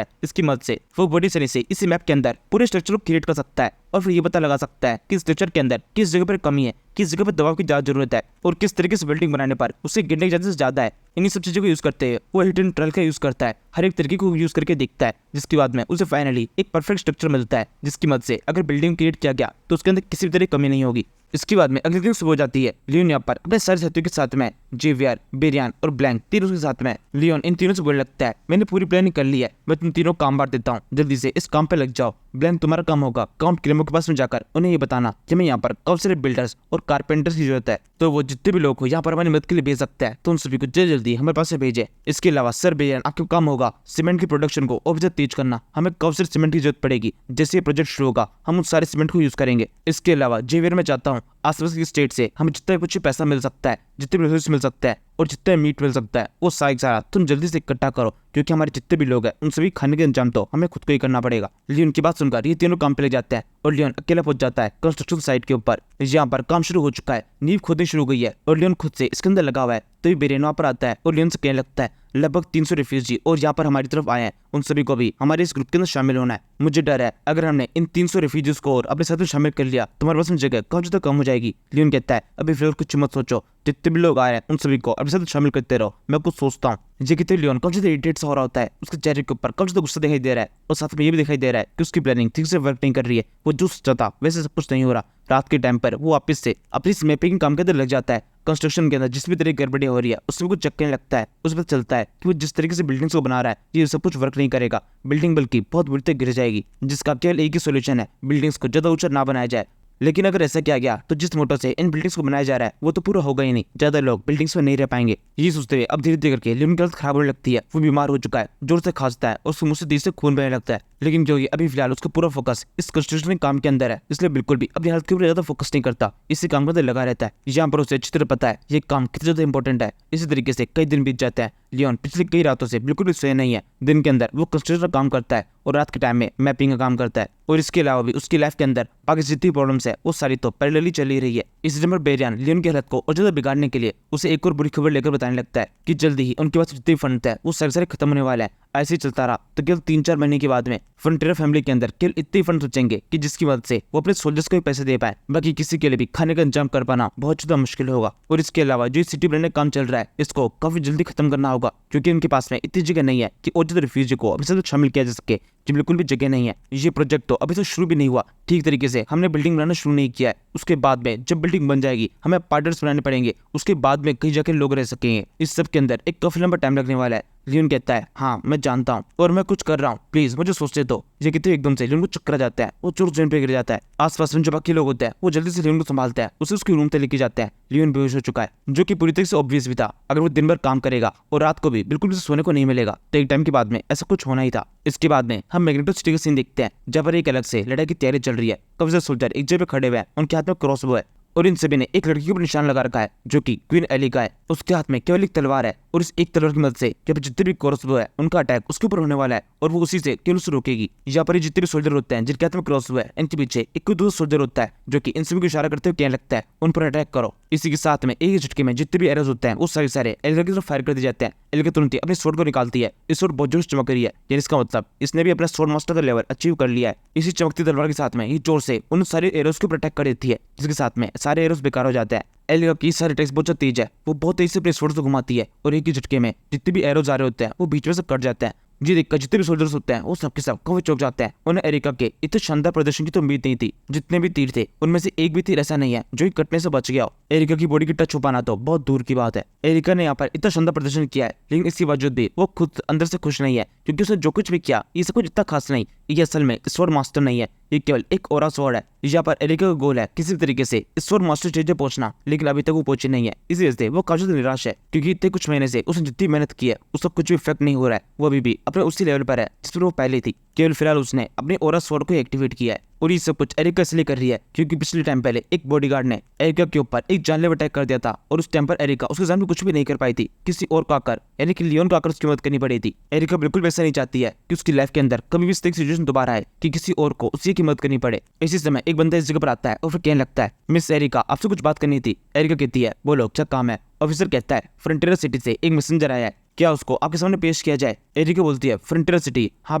[SPEAKER 1] है, इसकी मदद से वो बड़ी आसानी से इसी मैप के अंदर पूरे स्ट्रक्चर को क्रिएट कर सकता है और फिर ये पता लगा सकता है कि स्ट्रक्चर के अंदर किस जगह पर कमी है, किस जगह पर दबाव की ज्यादा जरूरत है और किस तरीके से बिल्डिंग बनाने पर उससे गिरने की ज्यादा से ज्यादा है। इन्हीं सब चीजों को यूज करते हैं वो हिट एंड ट्रायल का यूज करता है, हर एक तरीके को यूज करके देखता है, जिसके बाद में उसे फाइनली एक परफेक्ट स्ट्रक्चर मिलता है जिसकी मदद से अगर बिल्डिंग क्रिएट किया गया तो उसके अंदर किसी भी तरह की कमी नहीं होगी। इसके बाद में अगले दिन सुबह हो जाती है। लियोन यहाँ पर अपने सारे साथियों के साथ में जेवियर, बेरियान और ब्लैंक तीनों के साथ में लियोन इन तीनों से बोलने लगता है मैंने पूरी प्लानिंग कर ली है, मैं तुम तीनों काम बांट देता हूँ, जल्दी से इस काम पे लग जाओ। ब्लैंक तुम्हारा काम होगा काउंट क्लेमो के पास में जाकर उन्हें ये बताना कि मैं यहाँ पर काफी सारे बिल्डर्स और कारपेंटर्स की जरूरत है, तो वो जितने भी लोग हो यहाँ पर हमारी मदद के लिए भेज सकते हैं, तो उन सभी को जल्दी हमारे पास से भेजे। इसके अलावा सर बेरियान आपका काम होगा सीमेंट की प्रोडक्शन को और ज्यादा तेज करना, हमें काफी सारे सीमेंट की जरूरत पड़ेगी, जैसे ये प्रोजेक्ट शुरू होगा हम उस सारे सीमेंट को यूज करेंगे। इसके अलावा जेवियर मैं चाहता हूँ आसपास की स्टेट से हमें जितना कुछ पैसा मिल सकता है, जितने भी रिसोर्स मिल सकता है और जितना मीट मिल सकता है वो सारा तुम जल्दी से इकट्ठा करो, क्योंकि हमारे जितने भी लोग हैं उन सभी खाने का इंतजाम तो हमें खुद को ही करना पड़ेगा। लियोन की बात सुनकर ये तीनों काम पे लग जाते हैं और लियोन अकेला पहुंच जाता है कंस्ट्रक्शन साइट के ऊपर। यहाँ पर काम शुरू हो चुका है, नींव खोदनी शुरू हो गई है और लियोन खुद से इसके अंदर लगा हुआ है। तभी बेरेन वहाँ पर आता है और लियोन से कहने लगता है लगभग 300 रिफ्यूजी और यहाँ पर हमारी तरफ आए हैं, उन सभी को भी हमारे इस ग्रुप के अंदर शामिल होना है। मुझे डर है अगर हमने इन 300 रिफ्यूजीज को और अपने साथ में शामिल कर लिया तो हमारे पास में जगह काफी ज्यादा कम हो जाएगी। लियोन कहता है अभी फिलहाल कुछ मत सोचो, जितने भी लोग आए हैं उन सभी को अपने साथ शामिल करते रहो, मैं कुछ सोचता हूँ। ये कहते लियोन काफी ज्यादा इरिटेट सा हो रहा होता है, उसके चेहरे के ऊपर काफी ज्यादा गुस्सा दिखाई दे रहा है और साथ में ये भी दिखाई दे रहा है कि उसकी प्लानिंग ठीक से वर्क नहीं कर रही है। वो जो सोचा था वैसे सब कुछ नहीं हो रहा। रात के टाइम पर वो वापस से अपनी मैपिंग काम के अंदर लग जाता है। कंस्ट्रक्शन के अंदर जिस भी तरह की गड़बड़ी हो रही है उसमें कुछ चक्कने लगता है। उस पर चलता है कि वो जिस तरीके से बिल्डिंग्स को बना रहा है ये सब कुछ वर्क नहीं करेगा, बिल्डिंग बल्कि बहुत बुरी तरह गिर जाएगी, जिसका केवल एक ही सोल्यूशन है, बिल्डिंग्स को ज्यादा ऊंचा ना बनाया जाए। लेकिन अगर ऐसा किया गया तो जिस मोटर से इन बिल्डिंग्स को बनाया जा रहा है वो तो पूरा होगा ही नहीं, ज्यादा लोग बिल्डिंग्स में नहीं रह पाएंगे। ये सोचते हुए अब धीरे धीरे करके लियोन की हालत खराब होने लगती है। वो बीमार हो चुका है, जोर से खांसता है और उसके मुंह से तेज से खून बहने लगता है। लेकिन जो ये अभी फिलहाल उसका पूरा फोकस इस कंस्ट्रक्शन के काम के अंदर है, इसलिए बिल्कुल भी अपनी हेल्थ के ऊपर ज्यादा फोकस नहीं करता, इसी काम के अंदर लगा रहता है। यहाँ पर उसे अच्छी तरह पता है ये काम कितना ज्यादा इंपॉर्टेंट है। इसी तरीके से कई दिन बीत जाते हैं। लियोन पिछले कई रातों से बिल्कुल भी सोया नहीं है। दिन के अंदर वो कंस्ट्रक्शन का काम करता है और रात के टाइम में मैपिंग का काम करता है। और इसके अलावा भी उसकी लाइफ के अंदर बाकी जितनी प्रॉब्लम्स है वो सारी तो पैरेलली चली रही है। इस नंबर बेरियान लियोन की हालत को और ज्यादा बिगाड़ने के लिए उसे एक और बुरी खबर लेकर बताने लगता है कि जल्दी ही उनके पास जितने फंड है वो सारे खत्म होने वाले हैं। ऐसे ही चलता रहा तो केवल 3-4 महीने के बाद में फ्रंटियर फैमिली के अंदर केवल इतने फंड बचेंगे कि जिसकी मदद से वो अपने सोल्जर्स को भी पैसे दे पाए, बाकी किसी के लिए भी खाने का इंतजाम कर पाना बहुत ज्यादा मुश्किल होगा। और इसके अलावा जो सिटी बनने का काम चल रहा है इसको काफी जल्दी खत्म करना होगा, क्योंकि उनके पास में इतनी जगह नहीं है कि और ज्यादा रिफ्यूजी को अपने साथ शामिल किया जा सके। जो बिल्कुल भी जगह नहीं है। ये प्रोजेक्ट तो अभी तक शुरू भी नहीं हुआ ठीक तरीके से, हमने बिल्डिंग बनाना शुरू नहीं किया है। उसके बाद में जब बिल्डिंग बन जाएगी हमें अपार्टमेंट्स बनाने पड़ेंगे, उसके बाद में कहीं जाके लोग रह सकेंगे। इस सब के अंदर एक काफी लंबा टाइम लगने वाला है। लियोन कहता है हाँ मैं जानता हूँ और मैं कुछ कर रहा हूँ, प्लीज मुझे सोचने दो। ये कहते एकदम से लियोन को चक्कर आ जाता है, वो चोर जमीन पे गिर जाता है। आसपास में जो बाकी लोग होते हैं वो जल्दी से लियोन को संभालते हैं, उसे उसके रूम तक लेके जाते हैं। लियोन बेहोश हो चुका है, जो कि पूरी तरह से ऑब्वियस भी था। अगर वो दिन भर काम करेगा और रात को भी बिल्कुल भी सोने को नहीं मिलेगा तो एक टाइम के बाद में ऐसा कुछ होना ही था। इसके बाद में हम मैग्नेटो सिटी का सीन देखते हैं, जहाँ पर एक अलग से लड़ाई की तैयारी चल रही है। काफी सारे सोल्जर एक जगह पे खड़े हुए हैं, उनके हाथ में क्रॉसबो है और इन सभी ने एक लड़की के ऊपर निशान लगा रखा है जो कि क्वीन एली का है। उसके हाथ में केवल एक तलवार है और इस एक तलवार की मदद से जब जितने भी क्रॉसबो है उनका अटैक उसके ऊपर होने वाला है और वो उसी से केवल उसे रोकेगी। यहाँ पर जितने भी सोल्जर होते हैं जिनके हाथ में क्रॉसबो है, इनके पीछे एक दूसरा सोल्जर होता है जो कि इन सभी को इशारा करते हुए कहने लगता है उन पर अटैक करो। इसी के साथ में एक ही झटके में जितने भी एरोज होते हैं वो सारे एलिका की तरफ फायर कर दिए जाते हैं। एलिका तुरंत ही अपने स्वॉर्ड को निकालती है। इस स्वॉर्ड बहुत जोर से चमक रही है, यानी इसका मतलब इसने भी अपना स्वॉर्ड मास्टर का लेवल अचीव कर लिया है। इसी चमकती तलवार के साथ में ये जोर से उन सारे एरोज को अटैक कर देती है, जिसके साथ में सारे एरोज बेकार हो जाते हैं। एलिका की सारे अटैक्स बहुत तेज है, वो बहुत तेज से अपने स्वॉर्ड को घुमाती है और एक ही झटके में जितने भी एरोज आ रहे होते हैं वो बीच में से कट जाते हैं। जी देखकर जितने भी सोल्जर्स होते हैं वो सबके सब काफी चौंक जाते हैं। उन्हें एरिका के इतने शानदार प्रदर्शन की तो उम्मीद नहीं थी। जितने भी तीर थे उनमें से एक भी तीर ऐसा नहीं है जो कटने से बच गया हो। एरिका की बॉडी की टच छुपाना तो बहुत दूर की बात है। एरिका ने यहाँ पर इतना शानदार प्रदर्शन किया है, लेकिन इसके बावजूद भी वो खुद अंदर से खुश नहीं है, क्योंकि उसने जो कुछ भी किया ये सब कुछ इतना खास नहीं। ये असल में स्वॉर्ड मास्टर नहीं है, ये केवल एक और स्वॉर्ड है। यहाँ पर एरिका का गोल है किसी भी तरीके से स्वॉर्ड मास्टर स्टेज पे पहुंचना, लेकिन अभी तक वो पहुंची नहीं है। इसी वजह से वो काफी ज्यादा निराश है, क्योंकि इतने कुछ महीने से उसने जितनी मेहनत की है उसका कुछ भी इफेक्ट नहीं हो रहा है। वो अभी भी अपने उसी लेवल पर है जिस पर वो पहले थी। केवल फिलहाल उसने अपने ओरा स्वॉर्ड को एक्टिवेट किया है और ये सब कुछ एरिका इसलिए कर रही है क्योंकि पिछले टाइम पहले एक बॉडीगार्ड ने एरिका के ऊपर एक जानलेवा अटैक कर दिया था और उस टाइम पर एरिका उसके सामने कुछ भी नहीं कर पाई थी। किसी और को आकर यानी कि लियोन को आकर उसकी मदद करनी पड़ी थी। एरिका बिल्कुल वैसा नहीं चाहती है कि उसकी लाइफ के अंदर कभी भी इस सिचुएशन दोबारा आए कि किसी और को उसी की मदद करनी पड़े। इसी समय एक बंदा इस जगह पर आता है और फिर कहने लगता है मिस एरिका आपसे कुछ बात करनी थी। एरिका कहती है बोलो क्या काम है। ऑफिसर कहता है फ्रंटियर सिटी से एक मैसेंजर आया है, क्या उसको आपके सामने पेश किया जाए। एरिका बोलती है फ्रंटियर सिटी, हाँ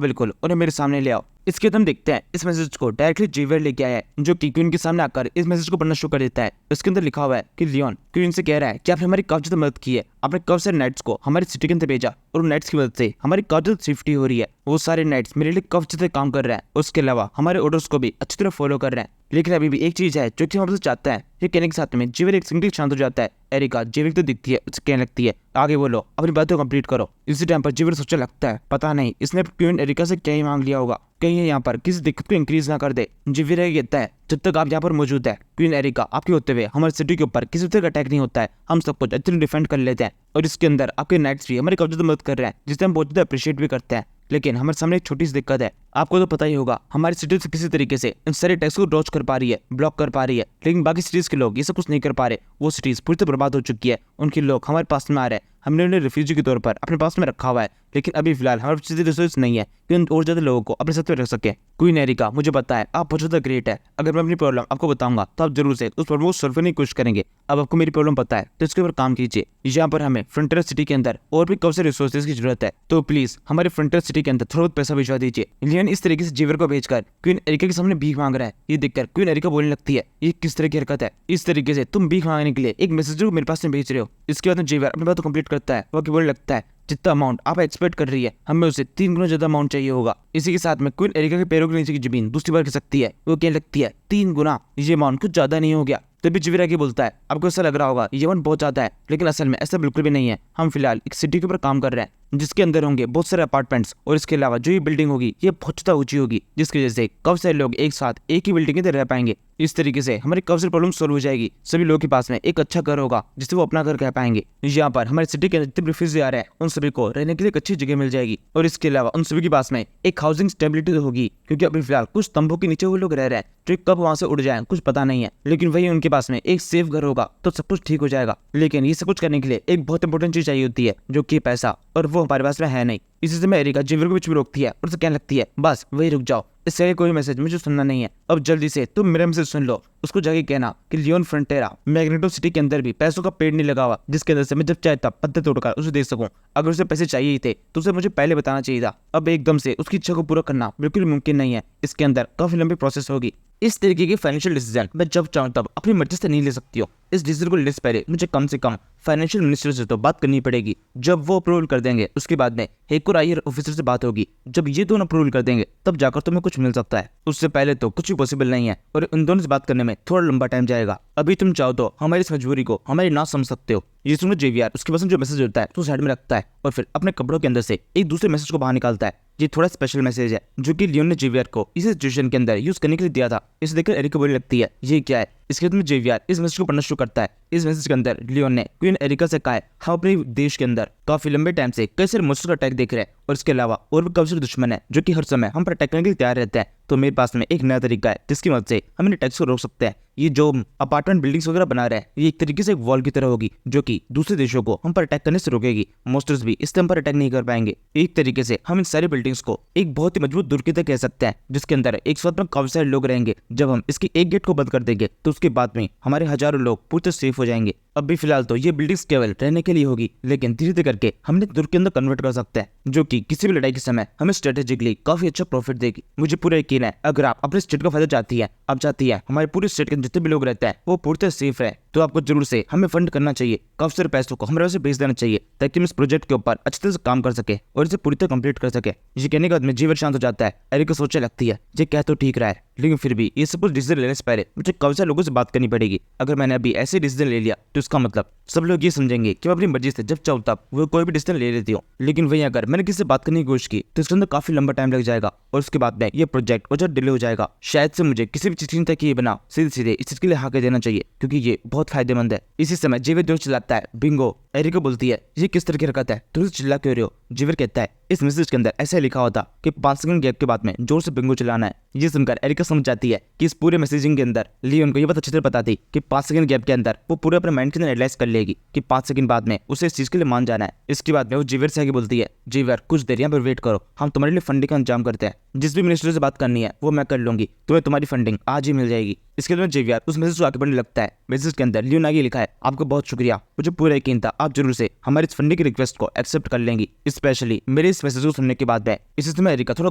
[SPEAKER 1] बिल्कुल उन्हें मेरे सामने ले आओ। इसके बाद हम देखते हैं इस मैसेज को डायरेक्टली जेवियर लेके आया है, जो कि क्वीन के सामने आकर इस मैसेज को पढ़ना शुरू कर देता है। इसके अंदर लिखा हुआ है कि लियोन क्वीन से कह रहा है कि आपने हमारी काफी ज्यादा मदद की है, आपने काफी सारे नाइट्स को हमारी सिटी के अंदर भेजा और उन नाइट्स की मदद से हमारी काफी ज्यादा सेफ्टी हो रही है। वो सारे नाइट्स मेरे लिए काफी अच्छे से काम कर रहे हैं, उसके अलावा हमारे ऑर्डर्स को भी अच्छी तरह फॉलो कर रहे हैं। लेकिन अभी भी एक चीज है जो कि हम आपसे चाहता है। ये कहने के साथ में जेवियर एक सिंगल शांत हो जाता है। एरिका जेवियर तो दिखती है, उससे कहने लगती है आगे बोलो, अपनी बातों कंप्लीट करो। इसी टाइम पर जेवियर सोचने लगता है पता नहीं इसने क्वीन एरिका से क्या ही मांग लिया होगा, कहीं यहाँ पर किसी दिक्कत को इंक्रीज ना कर दे। जेवियर कहता है जब तक आप यहाँ पर मौजूद है क्वीन एरिका आपके होते हुए हमारे सिटी के ऊपर किसी तरह का अटैक नहीं होता है, हम सब कुछ अच्छे से डिफेंड कर लेते हैं और इसके अंदर आपके नाइट्स भी हमारी काफी ज्यादा मदद कर रहे हैं, जिसे हम बहुत ज्यादा अप्रिशिएट भी करते हैं। लेकिन हमारे सामने एक छोटी सी दिक्कत है। आपको तो पता ही होगा, हमारी सिटी से किसी तरीके से इन सारे टैक्स को डॉज कर पा रही है, ब्लॉक कर पा रही है, लेकिन बाकी सिटीज के लोग ये सब कुछ नहीं कर पा रहे। वो सिटीज पूरी तरह बर्बाद हो चुकी है, उनके लोग हमारे पास में आ रहे हैं, हमने उन्हें रिफ्यूजी के तौर पर अपने पास में रखा हुआ है, लेकिन अभी फिलहाल हमारे पास रिसोर्स नहीं है कि उन और ज्यादा लोगों को अपने साथ में रख सके। क्वीन एरिका, मुझे पता है आप बहुत ज्यादा ग्रेट है, अगर मैं अपनी प्रॉब्लम आपको बताऊंगा तो आप जरूर से उस प्रॉब्लम को सॉल्व करने की कोशिश करेंगे। अब आपको मेरी प्रॉब्लम पता है तो इसके ऊपर काम कीजिए। यहाँ पर हमें फ्रंटियर सिटी के अंदर और भी कौन से रिसोर्सेज की जरूरत है, तो प्लीज हमारे फ्रंटियर सिटी के अंदर थोड़ा बहुत पैसा भिजवा दीजिए। लियन इस तरीके से जीवर को भेजकर क्वीन एरिका के सामने भीख मांग रहा है। ये देखकर क्वीन एरिका बोलने लगती है, ये किस तरह की हरकत है, इस तरीके से तुम भीख मांगने के लिए एक मैसेज को मेरे पास में भेज रहे हो। इसके बाद जीवर अपनी बात को कंप्लीट करता है, वो बोलने लगता है जितना अमाउंट आप एक्सपेक्ट कर रही है हमें उसे 3 गुना ज्यादा अमाउंट चाहिए होगा। इसी के साथ में क्वीन एरिका के पैरों के नीचे की जमीन दूसरी बार खिसकती है। वो कहने लगती है 3 गुना, ये अमाउंट कुछ ज्यादा नहीं हो गया। तभी जीवर आगे बोलता है, आपको ऐसा लग रहा होगा ये अमाउंट बहुत ज्यादा है, लेकिन असल में ऐसा बिल्कुल भी नहीं है। हम फिलहाल एक सिटी के ऊपर काम कर रहे हैं जिसके अंदर होंगे बहुत सारे अपार्टमेंट्स, और इसके अलावा जो ये बिल्डिंग होगी ये बहुत ज्यादा ऊंची होगी, जिसकी वजह से काफी सारे लोग एक साथ एक ही बिल्डिंग के अंदर रह पाएंगे। इस तरीके से हमारी काफी सारी प्रॉब्लम सॉल्व हो जाएगी। सभी लोगों के पास में एक अच्छा घर होगा जिसे वो अपना घर कह पाएंगे। यहाँ पर हमारे सिटी के जितने रिफ्यूजी आ रहे हैं उन सभी को रहने के लिए एक अच्छी जगह मिल जाएगी, और इसके अलावा उन सभी के पास में एक हाउसिंग स्टेबिलिटी तो होगी, क्योंकि अभी फिलहाल कुछ स्तंभों के नीचे वो लोग रह रहे हैं जो कब वहां से उड़ जाए कुछ पता नहीं है, लेकिन वही उनके पास में एक सेफ घर होगा तो सब कुछ ठीक हो जाएगा। लेकिन ये सब कुछ करने के लिए एक बहुत इंपॉर्टेंट चीज चाहिए होती है, जो कि पैसा, और वो हमारे पास में है नहीं। इसी से एरिका जीवर को बीच में रोकती है और उसे कहने लगती है, बस वही रुक जाओ, इससे कोई मैसेज मुझे सुनना नहीं है, अब जल्दी से तुम मेरा मैसेज सुन लो। उसको जाके कहना कि लियोन फ्रंटेरा मैग्नेटो सिटी के अंदर भी पैसों का पेड़ नहीं लगा हुआ, जिसके अंदर से मैं जब चाहे तब पत्ते तोड़कर उसे दे सकूं। अगर उसे पैसे चाहिए ही थे तो उसे मुझे पहले बताना चाहिए था। अब एकदम से उसकी इच्छा को पूरा करना बिल्कुल मुमकिन नहीं है, इसके अंदर काफी लंबी प्रोसेस होगी। इस तरीके की फाइनेंशियल डिसीजन मैं जब चाहूँ तब अपनी मर्जी से नहीं ले सकती हूँ। इस डिसीजन को लेने से पहले मुझे कम से कम फाइनेंशियल मिनिस्टर से तो बात करनी पड़ेगी। जब वो अप्रूवल कर देंगे उसके बाद में हेकुर आयर ऑफिसर से बात होगी। जब ये दोनों अप्रूवल कर देंगे तब जाकर तुम्हें कुछ मिल सकता है, उससे पहले तो कुछ भी पॉसिबल नहीं है, और इन दोनों से बात करने में थोड़ा लंबा टाइम जाएगा। अभी तुम चाहो तो हमारी इस मजबूरी को हमारी ना समझ सकते हो। ये सुनो जेवीआर उसके पास जो मैसेज होता है तो साइड में रखता है और फिर अपने कपड़ों के अंदर से एक दूसरे मैसेज को बाहर निकालता है। ये थोड़ा स्पेशल मैसेज है जो कि लियोन ने जेवीआर को इस सिचुएशन के अंदर यूज करने के लिए दिया था। इसे देखकर एरिका बोलने लगती है, ये क्या है। इसके बाद में जेवीआर इस मैसेज को पढ़ना शुरू करता है। इस मैसेज के अंदर लियोन ने क्वीन एरिका से कहा है, हम अपने देश के अंदर काफी लंबे टाइम से कई सारे मॉन्स्टर का अटैक देख रहे हैं, और इसके अलावा और भी काफी सारे दुश्मन है जो कि हर समय हम पर अटैक करने के लिए तैयार रहते हैं। तो मेरे पास में एक नया तरीका है जिसकी मदद से हम इन अटैक्स को रोक सकते हैं। ये जो अपार्टमेंट बिल्डिंग्स वगैरह बना रहे हैं ये एक तरीके से एक वॉल की तरह होगी जो कि दूसरे देशों को हम पर अटैक करने से रोकेगी। मॉन्स्टर्स भी इस टाइम पर अटैक नहीं कर पाएंगे। एक तरीके से हम इन सारी बिल्डिंग्स को एक बहुत ही मजबूत दुर्ग की तरह कह सकते हैं, जिसके अंदर एक साथ में काफी सारे लोग रहेंगे। जब हम इसकी एक गेट को बंद कर देंगे तो उसके बाद में हमारे हजारों लोग पूरी तरह सेफ हो जाएंगे। अभी फिलहाल तो ये बिल्डिंग्स केवल रहने के लिए होगी, लेकिन धीरे धीरे करके हम इन्हें दुर्ग के अंदर कन्वर्ट कर सकते हैं, जो कि किसी भी लड़ाई के समय हमें स्ट्रेटेजिकली काफी अच्छा प्रॉफिट देगी। मुझे पूरा यकीन है अगर आप अपने स्टेट का फायदा चाहती है, आप चाहती है हमारे पूरे स्टेट के जितने भी लोग रहते हैं वो पूरी तरह सेफ है, तो आपको जरूर से हमें फंड करना चाहिए। काफी सारे पैसों को हमारे वैसे भेज देना चाहिए ताकि हम इस प्रोजेक्ट के ऊपर अच्छे तरह से काम कर सके और इसे पूरी तरह कंप्लीट कर सके। ये कहने के बाद में जीवर शांत हो जाता है। एरिका सोचने लगती है, ये कह तो ठीक रहा है, लेकिन फिर भी ये सब कुछ डिसीजन लेने से पहले मुझे काफी सारे लोगों से बात करनी पड़ेगी। अगर मैंने अभी ऐसे डिसीजन ले लिया तो इसका मतलब सब लोग ये समझेंगे कि मैं अपनी मर्जी से जब चाहूँ तब वो कोई भी डिसीजन ले लेती हूँ। लेकिन वहीं अगर मैंने किसी से बात करने की कोशिश की तो इसके अंदर काफी लंबा टाइम लग जाएगा, और उसके बाद में ये प्रोजेक्ट और डिले हो जाएगा। शायद से मुझे किसी भी चीज तक ये बना सीधे सीधे इस चीज के लिए हाँ कह देना चाहिए, क्योंकि ये बहुत फायदेमंद है। इसी समय जीवर जोर चिल्लाता है, बिंगो। एरिका बोलती है, ये किस तरह की हरकत है, तुम चिल्ला क्यों रहे हो। जीवर कहता है, इस मैसेज के अंदर ऐसा लिखा होता कि 5 सेकंड गैप के बाद में जोर से बिंगो चलाना है। ये सुनकर एरिका समझ जाती है कि इस पूरे मैसेजिंग के अंदर लियोन को ये बात अच्छी तरह पता थी कि 5 सेकंड गैप के अंदर वो पूरे अपने माइंड के अंदर एनालाइज कर लेगी कि 5 सेकंड बाद में उसे इस चीज के लिए मान जाना है। इसके बाद में वो जीवर से आगे बोलती है, जीवर कुछ देर यहाँ पर वेट करो, हम तुम्हारे लिए फंडिंग का इंतजाम करते हैं। जिस भी मिनिस्टर से बात करनी है वो मैं कर लूंगी, तुम्हें तुम्हारी फंडिंग आज ही मिल जाएगी। इसके बाद जेवीआर उस मैसेज को आगे बढ़ने लगता है। मैसेज के अंदर लियोन आगे लिखा है, आपको बहुत शुक्रिया, मुझे पूरा यकीन था आप जरूर से हमारी इस फंडिंग की रिक्वेस्ट को एक्सेप्ट कर लेंगी, स्पेशली मेरे इस मैसेज को सुनने के बाद में। इसी समय एरिका थोड़ा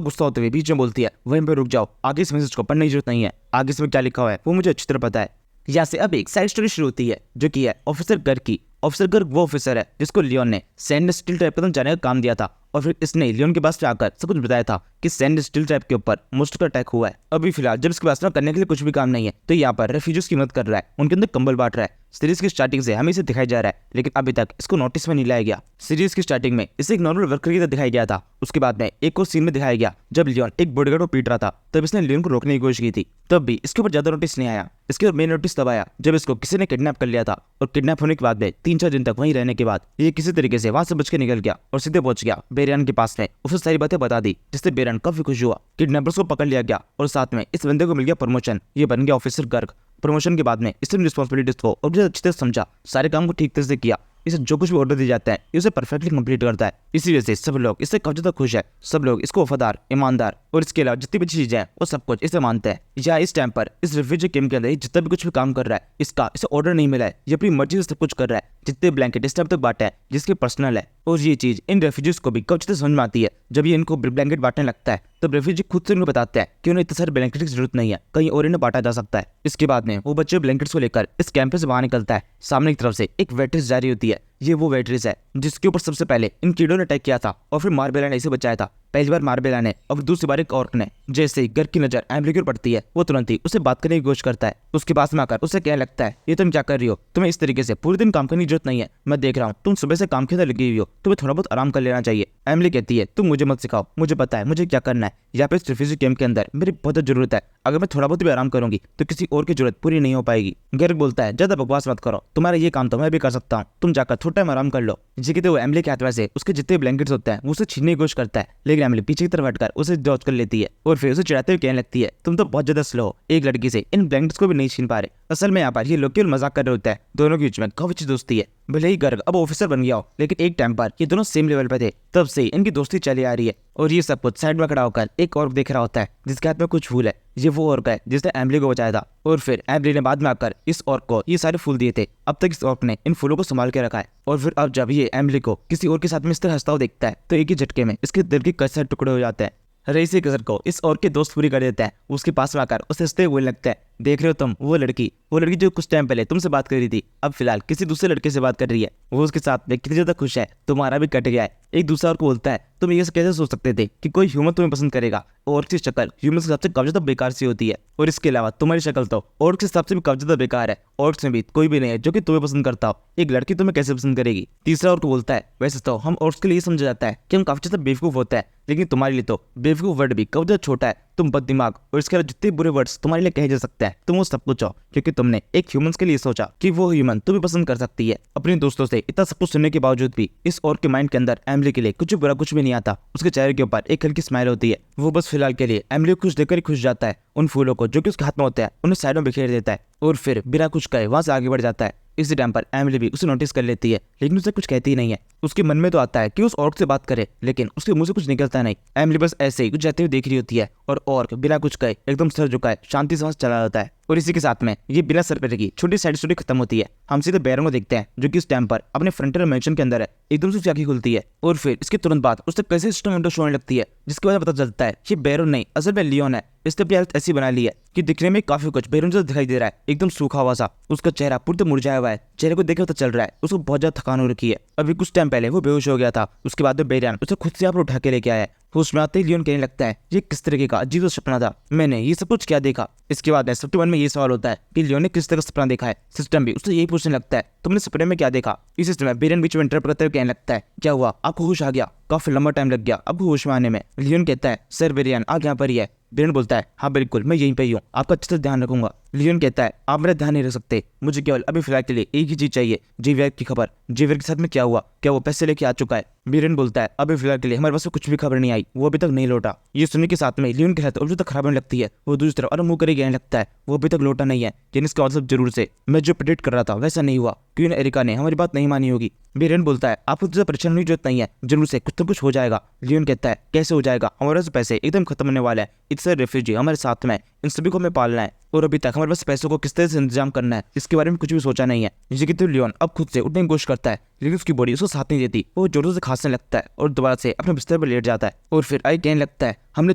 [SPEAKER 1] गुस्सा होते हुए बीच में बोलती है, वहीं पर रुक जाओ, आगे इस मैसेज को पढ़ने की जरूरत नहीं है, आगे इसमें क्या लिखा हुआ है वो मुझे अच्छी तरह पता है। यहाँ से अब एक साइड स्टोरी शुरू होती है जो कि है ऑफिसर गर्ग की। ऑफिसर गर्ग वो ऑफिसर है जिसको लियोन ने सैंड स्टील ट्रैप पर जाने का काम दिया था, और फिर इसने लियोन के पास आकर सब कुछ बताया था कि सैंड स्टील ट्रैप के ऊपर मॉन्स्टर का अटैक हुआ है। अभी फिलहाल जब इसके पास ना करने के लिए कुछ भी काम नहीं है तो यहाँ पर रेफ्यूजीज की मदद कर रहा है, उनके अंदर कंबल बांट रहा है। सीरीज की स्टार्टिंग से हमें इसे दिखाया जा रहा है, लेकिन अभी तक इसको नोटिस में नहीं लाया गया। सीरीज की स्टार्टिंग में इसे एक नॉर्मल वर्कर की तरह दिखाया गया था, उसके बाद में एक और सीन में दिखाया गया जब लियोन एक बॉडीगार्ड को पीट रहा था, तब इसने लियोन को रोकने की कोशिश की थी, तब भी इसके ऊपर ज्यादा नोटिस नहीं आया। इसके ऊपर मेन नोटिस तब आया जब इसको किसी ने किडनैप कर लिया था, और किडनैप होने के बाद में 3-4 दिन तक वहीं रहने के बाद ये किसी तरीके से वहां से बच के निकल गया और सीधे पहुंच गया बेरियान के पास में उसे सारी बातें बता दी, जिससे बेरियान काफी खुश हुआ। किडनैपर्स को पकड़ लिया गया और साथ में इस बंदे को मिल गया प्रमोशन। ये बन गया ऑफिसर गर्ग। प्रमोशन के बाद में इसने रिस्पॉन्सिबिलिटीज को और अच्छी तरह समझा, सारे काम को ठीक तरह से किया। इसे जो कुछ भी ऑर्डर दिया जाता है ये उसे परफेक्टली कंप्लीट करता है। इसी वजह से सब लोग इससे काफी ज्यादा खुश है। सब लोग इसको वफादार, ईमानदार और इसके अलावा जितनी भी चीजें हैं वो सब कुछ इसे मानते हैं। या इस टाइम पर इस रिफ्यूजी कैंप के अंदर जितना भी कुछ भी काम कर रहा है, इसे ऑर्डर नहीं मिला है, ये अपनी मर्जी से सब कुछ कर रहा है। जितने ब्लैंकेट इस टाइम तक बांटे हैं जिसके पर्सनल है, और ये चीज इन रेफ्यूजीज को भी कब अच्छे से समझ में आती है। जब ये इनको ब्लैंकेट बांटने लगता है तब रेफ्यूजी खुद से उनको बताते हैं कि उन्हें इतने सारे ब्लैंकेट की जरूरत नहीं है, कहीं और इन्हें बांटा जा सकता है। इसके बाद में वो बच्चे ब्लैंकेट्स को लेकर इस कैंप से बाहर निकलता है। सामने की तरफ से एक वेट्रेस जा रही होती है। ये वो वेट्रेस है जिसके ऊपर सबसे पहले इन कीड़ों ने अटैक किया था और फिर मार्बेला ने इसे बचाया था। पहली बार मार्बेला ने और दूसरी बार एक ऑर्क ने। जैसे ही गर्ग की नजर एमिली की ओर पड़ती है वो तुरंत ही उसे बात करने की कोशिश करता है। उसके पास में आकर उसे कहने लगता है, ये तुम क्या कर रही हो? तुम्हें इस तरीके से पूरे दिन काम करने की जरूरत नहीं है। मैं देख रहा हूँ तुम सुबह से काम के अंदर लगी हुई हो, तुम्हें थोड़ा बहुत आराम कर लेना चाहिए। एमिली कहती है, तुम मुझे मत सिखाओ, मुझे पता है मुझे क्या करना है। यहाँ पे इस रिफ्यूजी कैंप के अंदर मेरी बहुत जरूरत है। अगर मैं थोड़ा बहुत भी आराम करूंगी तो किसी और की जरूरत पूरी नहीं हो पाएगी। गर्ग बोलता है, ज्यादा बकवास मत करो, तुम्हारा ये काम तो मैं भी कर सकता हूँ, तुम जाकर थोड़ा टाइम आराम कर लो। जी कहते वो एमिली के हाथ से उसके जितने ब्लैंकेट्स होते हैं वो उसे छीनने की कोशिश करता है, लेकिन एमिली पीछे की तरफ हटकर उसे डॉज कर लेती है और फिर उसे चिढ़ाते हुए कहने लगती है, तुम तो बहुत ज्यादा स्लो हो, एक लड़की से इन ब्लैंकेट्स को भी नहीं छीन पा रहे। असल में यहाँ पर ये लोग केवल मजाक कर रहे होते हैं। दोनों के बीच में काफी अच्छी दोस्ती है। भले ही गर्ग अब ऑफिसर बन गया हो, लेकिन एक टाइम पर ये दोनों सेम लेवल पे थे। तब से इनकी दोस्ती चली आ रही है। और ये सब कुछ साइड में खड़ा होकर एक और देख रहा होता है जिसके हाथ में कुछ फूल है। ये वो औरत है जिसने एमिली को बचाया था और फिर एमिली ने बाद में आकर इस औरत को ये सारे फूल दिए थे। अब तक इस औरत ने इन फूलों को संभाल के रखा है। और फिर अब जब ये एमिली को किसी और के साथ में इस तरह हंसता हुआ देखता है तो एक ही झटके में इसके दिल के कई सारे टुकड़े हो जाते हैं। रईसी कसर को इस और के दोस्त पूरी कर देता है। उसके पास में आकर उसे हंसते हुए लगता है, देख रहे हो तुम वो लड़की जो कुछ टाइम पहले तुमसे बात कर रही थी, अब फिलहाल किसी दूसरे लड़के से बात कर रही है। वो उसके साथ में कितनी ज्यादा खुश है, तुम्हारा भी कट गया है। एक दूसरा और को बोलता है, तुम ये कैसे सोच सकते थे कि कोई ह्यूमन तुम्हें पसंद करेगा? और की शक्ल ह्यूमन के हिसाब से काफी ज्यादा बेकार सी होती है, और इसके अलावा तुम्हारी शक्ल तो और के हिसाब से भी काफी ज्यादा बेकार है। और में भी कोई भी नहीं है जो कि तुम्हें पसंद करता हो। एक लड़की तुम्हें कैसे पसंद करेगी? तीसरा और को बोलता है, वैसे तो हम औरत के लिए समझा जाता है कि हम काफी ज्यादा बेवकूफ होता है, लेकिन तुम्हारे लिए तो बेवकूफ वर्ड भी काफी ज्यादा छोटा है। तुम बददिमाग और इसके अलावा जितने बुरे वर्ड्स तुम्हारे लिए कहे जा सकते हैं तुम वो सब कुछ हो, क्योंकि तुमने एक ह्यूमंस के लिए सोचा कि वो ह्यूमन तुम्हें पसंद कर सकती है। अपने दोस्तों से इतना सब कुछ सुनने के बावजूद भी इस औरत के माइंड के अंदर एमिली के लिए कुछ बुरा कुछ भी नहीं आता। उसके चेहरे के ऊपर एक हल्की स्माइल होती है। वो बस फिलहाल के लिए एमिली को खुश देखकर ही खुश जाता है। उन फूलों को जो कि उसके हाथ में होते हैं उन्हें साइडों में बिखेर देता है और फिर बिना कुछ कहे वहां से आगे बढ़ जाता है। इसी टाइम पर एमिली भी उसे नोटिस कर लेती है, लेकिन उसे कुछ कहती ही नहीं है। उसके मन में तो आता है कि उस औरत से बात करे, लेकिन उसके मुंह से कुछ निकलता नहीं। एमिली बस ऐसे ही कुछ जाते हुए देख रही होती है और औरत बिना कुछ कहे एकदम सर झुकाए शांति से चला जाता है। और इसी के साथ में ये बिना सर पैर की छोटी साइड स्टोरी खत्म होती है। हम सीधे बैरन को देखते हैं जो कि इस टाइम पर अपने फ्रंटियर मैंशन के अंदर है। एकदम से उसकी आंखें खुलती है और फिर इसके तुरंत बाद उससे कैसे सिस्टम विंडो शोने लगती है, जिसके बाद पता चलता है ये बैरन नहीं असल में लियोन है। इसने अपनी हालत ऐसी बना ली है कि दिखने में काफी कुछ बैरन जैसा दिखाई दे रहा है, एकदम सूखा हुआ सा। उसका चेहरा पूरी मुरझाया हुआ है। चेहरे को देखे पता चल रहा है उसको बहुत ज्यादा थकान हो रखी है। अभी कुछ टाइम पहले वो बेहोश हो गया था। उसके बाद में बैरन उसे खुद से यहाँ पर उठा के लेके आया है। होश में आते ही लियोन कहने लगता है, ये किस तरीके का अजीब सपना था, मैंने ये सब कुछ क्या देखा? इसके बाद सबके मन में ये सवाल होता है कि लियोन ने किस तरह का सपना देखा है। सिस्टम भी उससे यही पूछने लगता है, तुमने सपने में क्या देखा? इस समय बैरन बीच में इंटरप्ट करते हुए कहने लगता है, क्या हुआ, आपको होश आ गया? काफी लंबा टाइम लग गया आपको होश में आने में। लियोन कहता है, सर बैरन आप यहाँ पर ही है। बैरन बोलता है, हाँ बिल्कुल मैं यहीं पे ही हूँ, आपका अच्छे से ध्यान रखूंगा। लियोन कहता है, आप मेरा ध्यान नहीं रख सकते, मुझे केवल अभी फिलहाल के लिए एक ही चीज चाहिए, जेवियर की खबर। जेवियर के साथ में क्या हुआ, क्या वो पैसे लेके आ चुका है? बैरन बोलता है, अभी फिलहाल के लिए हमारे पास कुछ भी खबर नहीं आई, वो अभी तक नहीं लौटा। ये सुनने के साथ में लियोन के हाथ और तक खराब होने लगती है। वो दूसरी तरफ और मुंह करे कहने लगता है, वो अभी तक लौटा नहीं है, यानी इसका मतलब जरूर से मैं जो प्रेडिक्ट कर रहा था वैसा नहीं हुआ, क्योंकि एरिका ने हमारी बात नहीं मानी होगी। बैरन बोलता है, आपको तुझे परेशान होने की जरूरत नहीं है, जरूर से कुछ तो कुछ हो जाएगा। लियोन कहता है, कैसे हो जाएगा? हमारे पास पैसे एकदम खत्म होने वाला है, इतने रेफ्यूजी हमारे साथ में, इन सभी को हमें पालना है और अभी तक हमारे पास पैसों को किस तरह से इंतजाम करना है इसके बारे में कुछ भी सोचा नहीं है। जिसे कि लियोन अब खुद से उठने की कोशिश करता है, लेकिन उसकी बॉडी उसको साथ नहीं देती। वो जोरों से खांसने लगता है और दोबारा से अपने बिस्तर पर लेट जाता है। और फिर आई कहने लगता है, हमने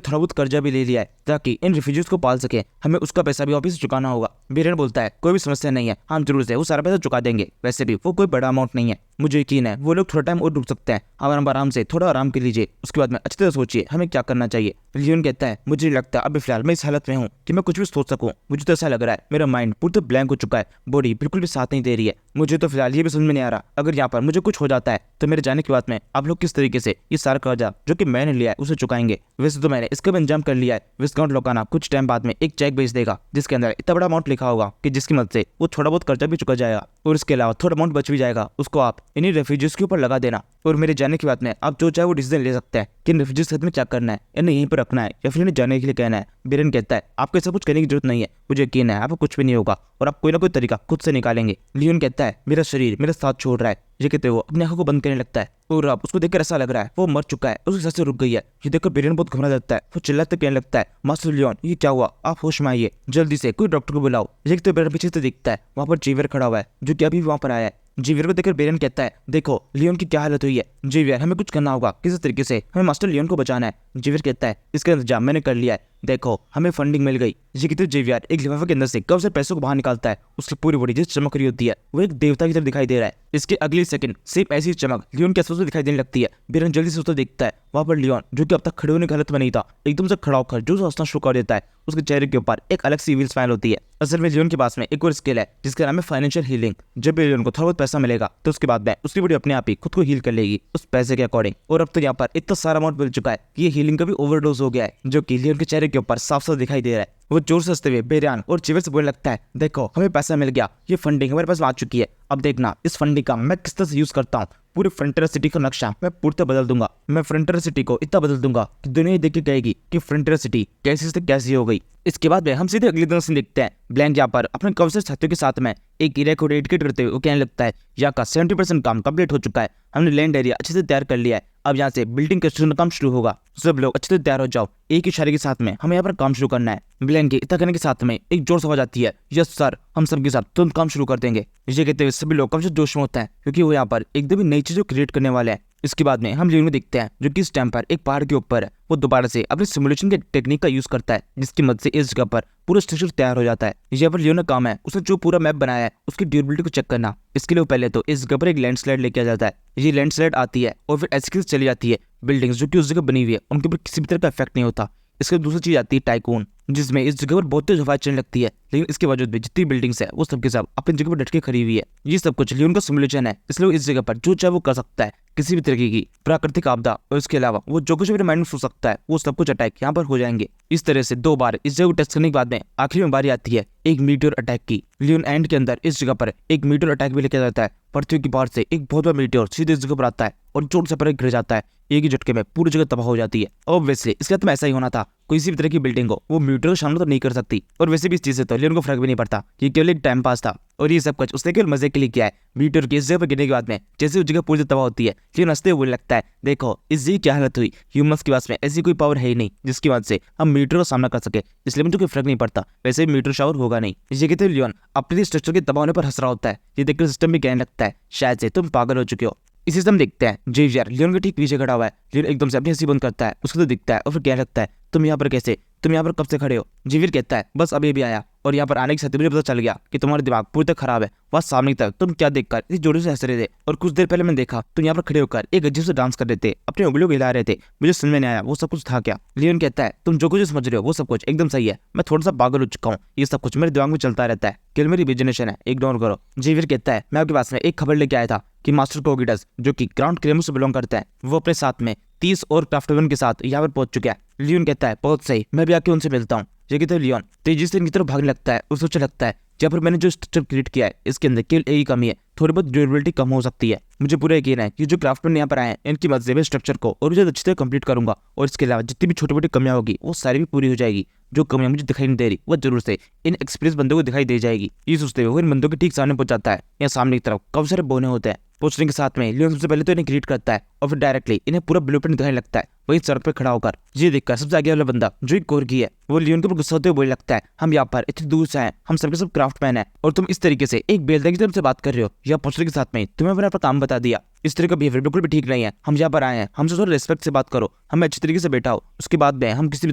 [SPEAKER 1] थोड़ा बहुत कर्जा भी ले लिया है ताकि इन रिफ्यूजीज को पाल सके, हमें उसका पैसा भी वापस चुकाना होगा। बैरन बोलता है, कोई भी समस्या नहीं है, हम जरूर से वो सारा पैसा चुका देंगे, वैसे भी वो कोई बड़ा अमाउंट नहीं है, मुझे यकीन है वो लोग थोड़ा टाइम और रुक सकते हैं, हम आराम से थोड़ा आराम कर लीजिए, उसके बाद में अच्छी तरह सोचिए हमें क्या करना चाहिए। लियोन कहता है, मुझे नहीं लगता अभी फिलहाल मैं इस हालत में हूँ कि मैं कुछ भी सोच सकूँ, मुझे तो ऐसा लग रहा है मेरा माइंड पूरी तरह ब्लैंक हो चुका है, बॉडी बिल्कुल भी साथ नहीं दे रही है। मुझे तो फिलहाल ये भी समझ में नहीं आ रहा अगर यहाँ पर मुझे कुछ हो जाता है तो मेरे जाने के बाद में आप लोग किस तरीके से ये सारा कर्जा जो कि मैंने लिया है उसे चुकाएंगे। वैसे तो मैंने इसका भी इंतजाम कर लिया है। विस्काउंट लोकाना कुछ टाइम बाद में एक चेक भेज देगा जिसके अंदर इतना बड़ा अमाउंट लिखा होगा कि जिसकी मदद से वो थोड़ा बहुत कर्जा भी चुका जाएगा और इसके अलावा थोड़ा अमाउंट बच भी जाएगा, उसको आप इन्हीं रेफ्यूजीज के ऊपर लगा देना। और मेरे जाने के बाद में आप जो चाहे वो डिसीजन ले सकते हैं कि इन रेफ्यूजीज के साथ में क्या करना है, इन्हें यहीं पर रखना है या फिर इन्हें जाने के लिए कहना है। बिरेन कहता है आपको ऐसा कुछ करने की जरूरत नहीं है, मुझे यकीन है आपको कुछ भी नहीं होगा और आप कोई ना कोई तरीका खुद से निकालेंगे। लियोन कहता है मेरा शरीर मेरा साथ छोड़ रहा है। ये कहते वो अपनी आंखों को बंद करने लगता है और अब उसको देखकर ऐसा लग रहा है वो मर चुका है, उसकी सांसें रुक गई है। ये देखकर बिरेन बहुत घबरा जाता है, वो चिल्लाते कहने लगता है मास्टर लियोन ये क्या हुआ, आप होश में आइए, जल्दी से कोई डॉक्टर को बुलाओ। ये तो बिरेन पीछे से दिखता है वहाँ पर जीवियर खड़ा हुआ है जो कि अभी वहाँ पर आया है। जीवियर को देखकर बेरन कहता है देखो लियोन की क्या हालत हुई है, जीवियर हमें कुछ करना होगा, किसी तरीके से हमें मास्टर लियोन को बचाना है। जीवियर कहता है इसका इंतजाम मैंने कर लिया है, देखो हमें फंडिंग मिल गई। ये कहते जीवियर एक लिफाफे के अंदर से कब से पैसों को बाहर निकालता है, उसकी पूरी बॉडी जिस चमक रही होती है वो एक देवता की तरह दिखाई दे रहा है। इसके अगली सेकंड सिर्फ ऐसी चमक लियोन के आसपास दिखाई देने लगती है। बेरन जल्दी से उसे देखता है, वहाँ पर लियोन जो कि अब तक खड़े होने की हालत में नहीं था एकदम से खड़ा होकर जो हंसना शुरू कर देता है। उसके चेहरे के ऊपर एक अलग सी स्माइल होती है। असल में लियोन के पास में एक और स्किल है जिसका नाम है फाइनेंशियल हीलिंग। जब भी लियोन को थोड़ा बहुत पैसा मिलेगा तो उसके बाद में उसकी बॉडी अपने आप ही खुद को हील कर लेगी उस पैसे के अकॉर्डिंग। और अब तो यहाँ पर इतना सारा अमाउंट मिल चुका है कि ये हीलिंग का भी ओवरडोज हो गया है जो कि लियोन के चेहरे के ऊपर साफ साफ दिखाई दे रहा है। वो जोर से हंसते हुए बेरियान और जीवियर से बोलने लगता है देखो हमें पैसा मिल गया, ये फंडिंग हमारे पास आ चुकी है, अब देखना इस फंडिंग का मैं किस तरह से यूज करता हूँ। पूरे फ्रंटियर सिटी का नक्शा मैं पूरी तरह बदल दूंगा, मैं फ्रंटियर सिटी को इतना बदल दूंगा कि दुनिया देख के कहेगी कि फ्रंटियर सिटी कैसी से कैसी हो गई। इसके बाद में हम सीधे अगले दिन से देखते हैं ब्लैंक यहाँ पर अपने कौशल साथियों के साथ में एक एरिया को डेडिकेट करते हुए वो कहने लगता है यहाँ का 70% काम कंप्लीट हो चुका है, हमने लैंड एरिया अच्छे से तैयार कर लिया है, अब यहाँ से बिल्डिंग कंस्ट्रक्शन का काम शुरू होगा, सब लोग अच्छे से तैयार हो जाओ, एक ही इशारे के साथ में हमें यहाँ पर काम शुरू करना है। ब्लैंक के इतना करने के साथ में एक जोर से आवाज आती है यस सर, हम सबके साथ तुरंत काम शुरू कर देंगे। ये कहते हुए सभी लोग काफी जोश में होता है क्योंकि वो यहाँ पर एकदम ही नई चीजों क्रिएट करने वाले हैं। इसके बाद में हम लियोन को देखते हैं जो कि इस टाइम पर एक पहाड़ के ऊपर है, वो दोबारा से अपने सिमुलेशन के टेक्निक का यूज करता है जिसकी मदद से इस जगह पर पूरा स्ट्रक्चर तैयार हो जाता है। यहाँ पर लियोन का काम है उसने जो पूरा मैप बनाया है उसकी ड्यूरेबिलिटी को चेक करना। इसके लिए पहले तो इस जगह पर एक लैंडस्लाइड लेके आ जाता है, ये लैंडस्लाइड आती है और फिर ऐसी चली जाती है बिल्डिंग्स जो कि उस जगह बनी हुई है उनके ऊपर किसी भी तरह का इफेक्ट नहीं होता। इसके दूसरी चीज आती है टाइकून जिसमें इस जगह पर बहुत तेज हवा चलने लगती है, लेकिन इसके बावजूद भी जितनी बिल्डिंग्स है वो सबके सब अपनी जगह पर डट के खड़ी हुई है। ये सब कुछ लियोन का सिमुलेशन है, इसलिए वो इस जगह पर जो चाहे वो कर सकता है, किसी भी तरीके की प्राकृतिक आपदा और इसके अलावा वो जो कुछ मेरे माइंड में सोच सकता है वो सब कुछ अटैक यहाँ पर हो जाएंगे। इस तरह से 2 बार इस जगह को टेस्ट करने के बाद में आखिरी में बारी आती है एक मीटियोर अटैक की। लियोन एंड के अंदर इस जगह पर एक मीटियोर अटैक भी लेके जाता है, पृथ्वी की बाहर से एक बहुत बड़ा मीटियोर सीधे इस जगह पर आता है और जोर से पर गिर जाता है, एक ही झटके में पूरी जगह तबाह हो जाती है। ऑब्वियसली इसके साथ में ऐसा ही होना था, किसी भी तरह की बिल्डिंग को वो मीटियोर को सामना तो नहीं कर सकती और वैसे भी इस चीज से तो लियोन को फर्क भी नहीं पड़ता, ये केवल एक टाइम पास था और ये सब कुछ उसने केवल मजे के लिए किया है। मीटियोर की इस जगह पर गिरने के बाद में जैसे उस जगह पूरी तबाह होती है लियोन हंसते हुए लगता है देखो इस जगह क्या हालत हुई, ह्यूमंस के पास में ऐसी कोई पावर है ही नहीं जिसकी वजह से हम मीटियोर का सामना कर सके, इसलिए मुझे कोई फर्क नहीं पड़ता, वैसे भी मीटियोर शावर होगा नहीं। ये कहते हुए लियोन अपने स्ट्रक्चर के तबाह होने पर हंस रहा होता है। ये देखकर सिस्टम भी कहने लगता है शायद से तुम पागल हो चुके हो। इसी से हम देखते हैं जेवियर लियोन के ठीक पीछे खड़ा हुआ है। लियोन एकदम से अपनी हंसी बंद करता है, उसको तो दिखता है और फिर कहने लगता है तुम यहाँ पर कैसे, तुम यहाँ पर कब से खड़े हो। जेवियर कहता है बस अभी भी आया और यहाँ पर आने के साथ मुझे पता चल गया कि तुम्हारा दिमाग पूरी तरह खराब है, वहाँ सामने तक तुम क्या देखकर इस जोड़ी से हंस रहे थे और कुछ देर पहले मैंने देखा तुम यहाँ पर खड़े होकर एक अजीब से डांस कर रहे थे, अपनी उंगलियों को हिला रहे थे, मुझे समझ में नहीं आया वो सब कुछ था क्या। लियोन कहता है तुम जो कुछ समझ रहे हो वो सब कुछ एकदम सही है, मैं थोड़ा सा पागल हो चुका हूँ, ये सब कुछ मेरे दिमाग में चलता रहता है, केवल मेरी इमेजिनेशन है, इग्नोर करो। जेवियर कहता है मैं आपके पास में एक खबर लेके आया था कि मास्टर कोगिटस जो कि ग्राउंड क्रेमो से बिलोंग करता है वो अपने साथ में 30 और क्राफ्टमैन के साथ यहाँ पर पहुंच चुका है। लियोन कहता है बहुत सही, मैं भी आके उनसे मिलता हूँ। ये कहते हैं लियोन तेजी से इनकी तरफ भागने लगता है और सोचने लगता है जहाँ पर मैंने जो स्ट्रक्चर क्रिएट किया है इसके अंदर केवल एक ही कमी है, थोड़ी बहुत ड्यूरेबिलिटी कम हो सकती है। मुझे पूरा यकीन है कि जो क्राफ्टमैन यहाँ पर आए हैं इनकी मदद से मैं स्ट्रक्चर को और भी अच्छी तरह कंप्लीट करूंगा और इसके अलावा जितनी भी छोटी मोटी कमियां होगी वो सारी भी पूरी हो जाएगी। जो कमियां मुझे दिखाई नहीं दे रही वो जरूर से इन एक्सपीरियंस बंदों को दिखाई दे जाएगी। ये सोचते हुए वो इन बंदों के ठीक सामने पहुंच जाता है। यहाँ सामने की तरफ काफी सारे बोने होते हैं। पहुंचने के साथ में लियोन सबसे पहले तो इन्हें ग्रीट करता है और फिर डायरेक्टली इन्हें पूरा ब्लूप्रिंट दिखाने लगता है। वही सड़क पर खड़ा होकर ये देखकर सबसे आगे वाला बंदा जो एक कोरगी है वो लियोन के ऊपर गुस्सा होते हुए बोलने लगता है हम यहाँ पर इतनी दूर से आए, हम सबके सब क्राफ्टमैन हैं और तुम इस तरीके से एक बेलदार की तरफ से बात कर रहे हो। यहाँ पहुंचने के साथ में तुम्हें मैंने अपना काम बता दिया, इस तरह का बिहेवियर बिल्कुल भी ठीक नहीं है। हम यहाँ पर आए हैं, हमसे थोड़ा रिस्पेक्ट से बात करो, हमें अच्छी तरीके से बैठा हो, उसके बाद में हम किसी भी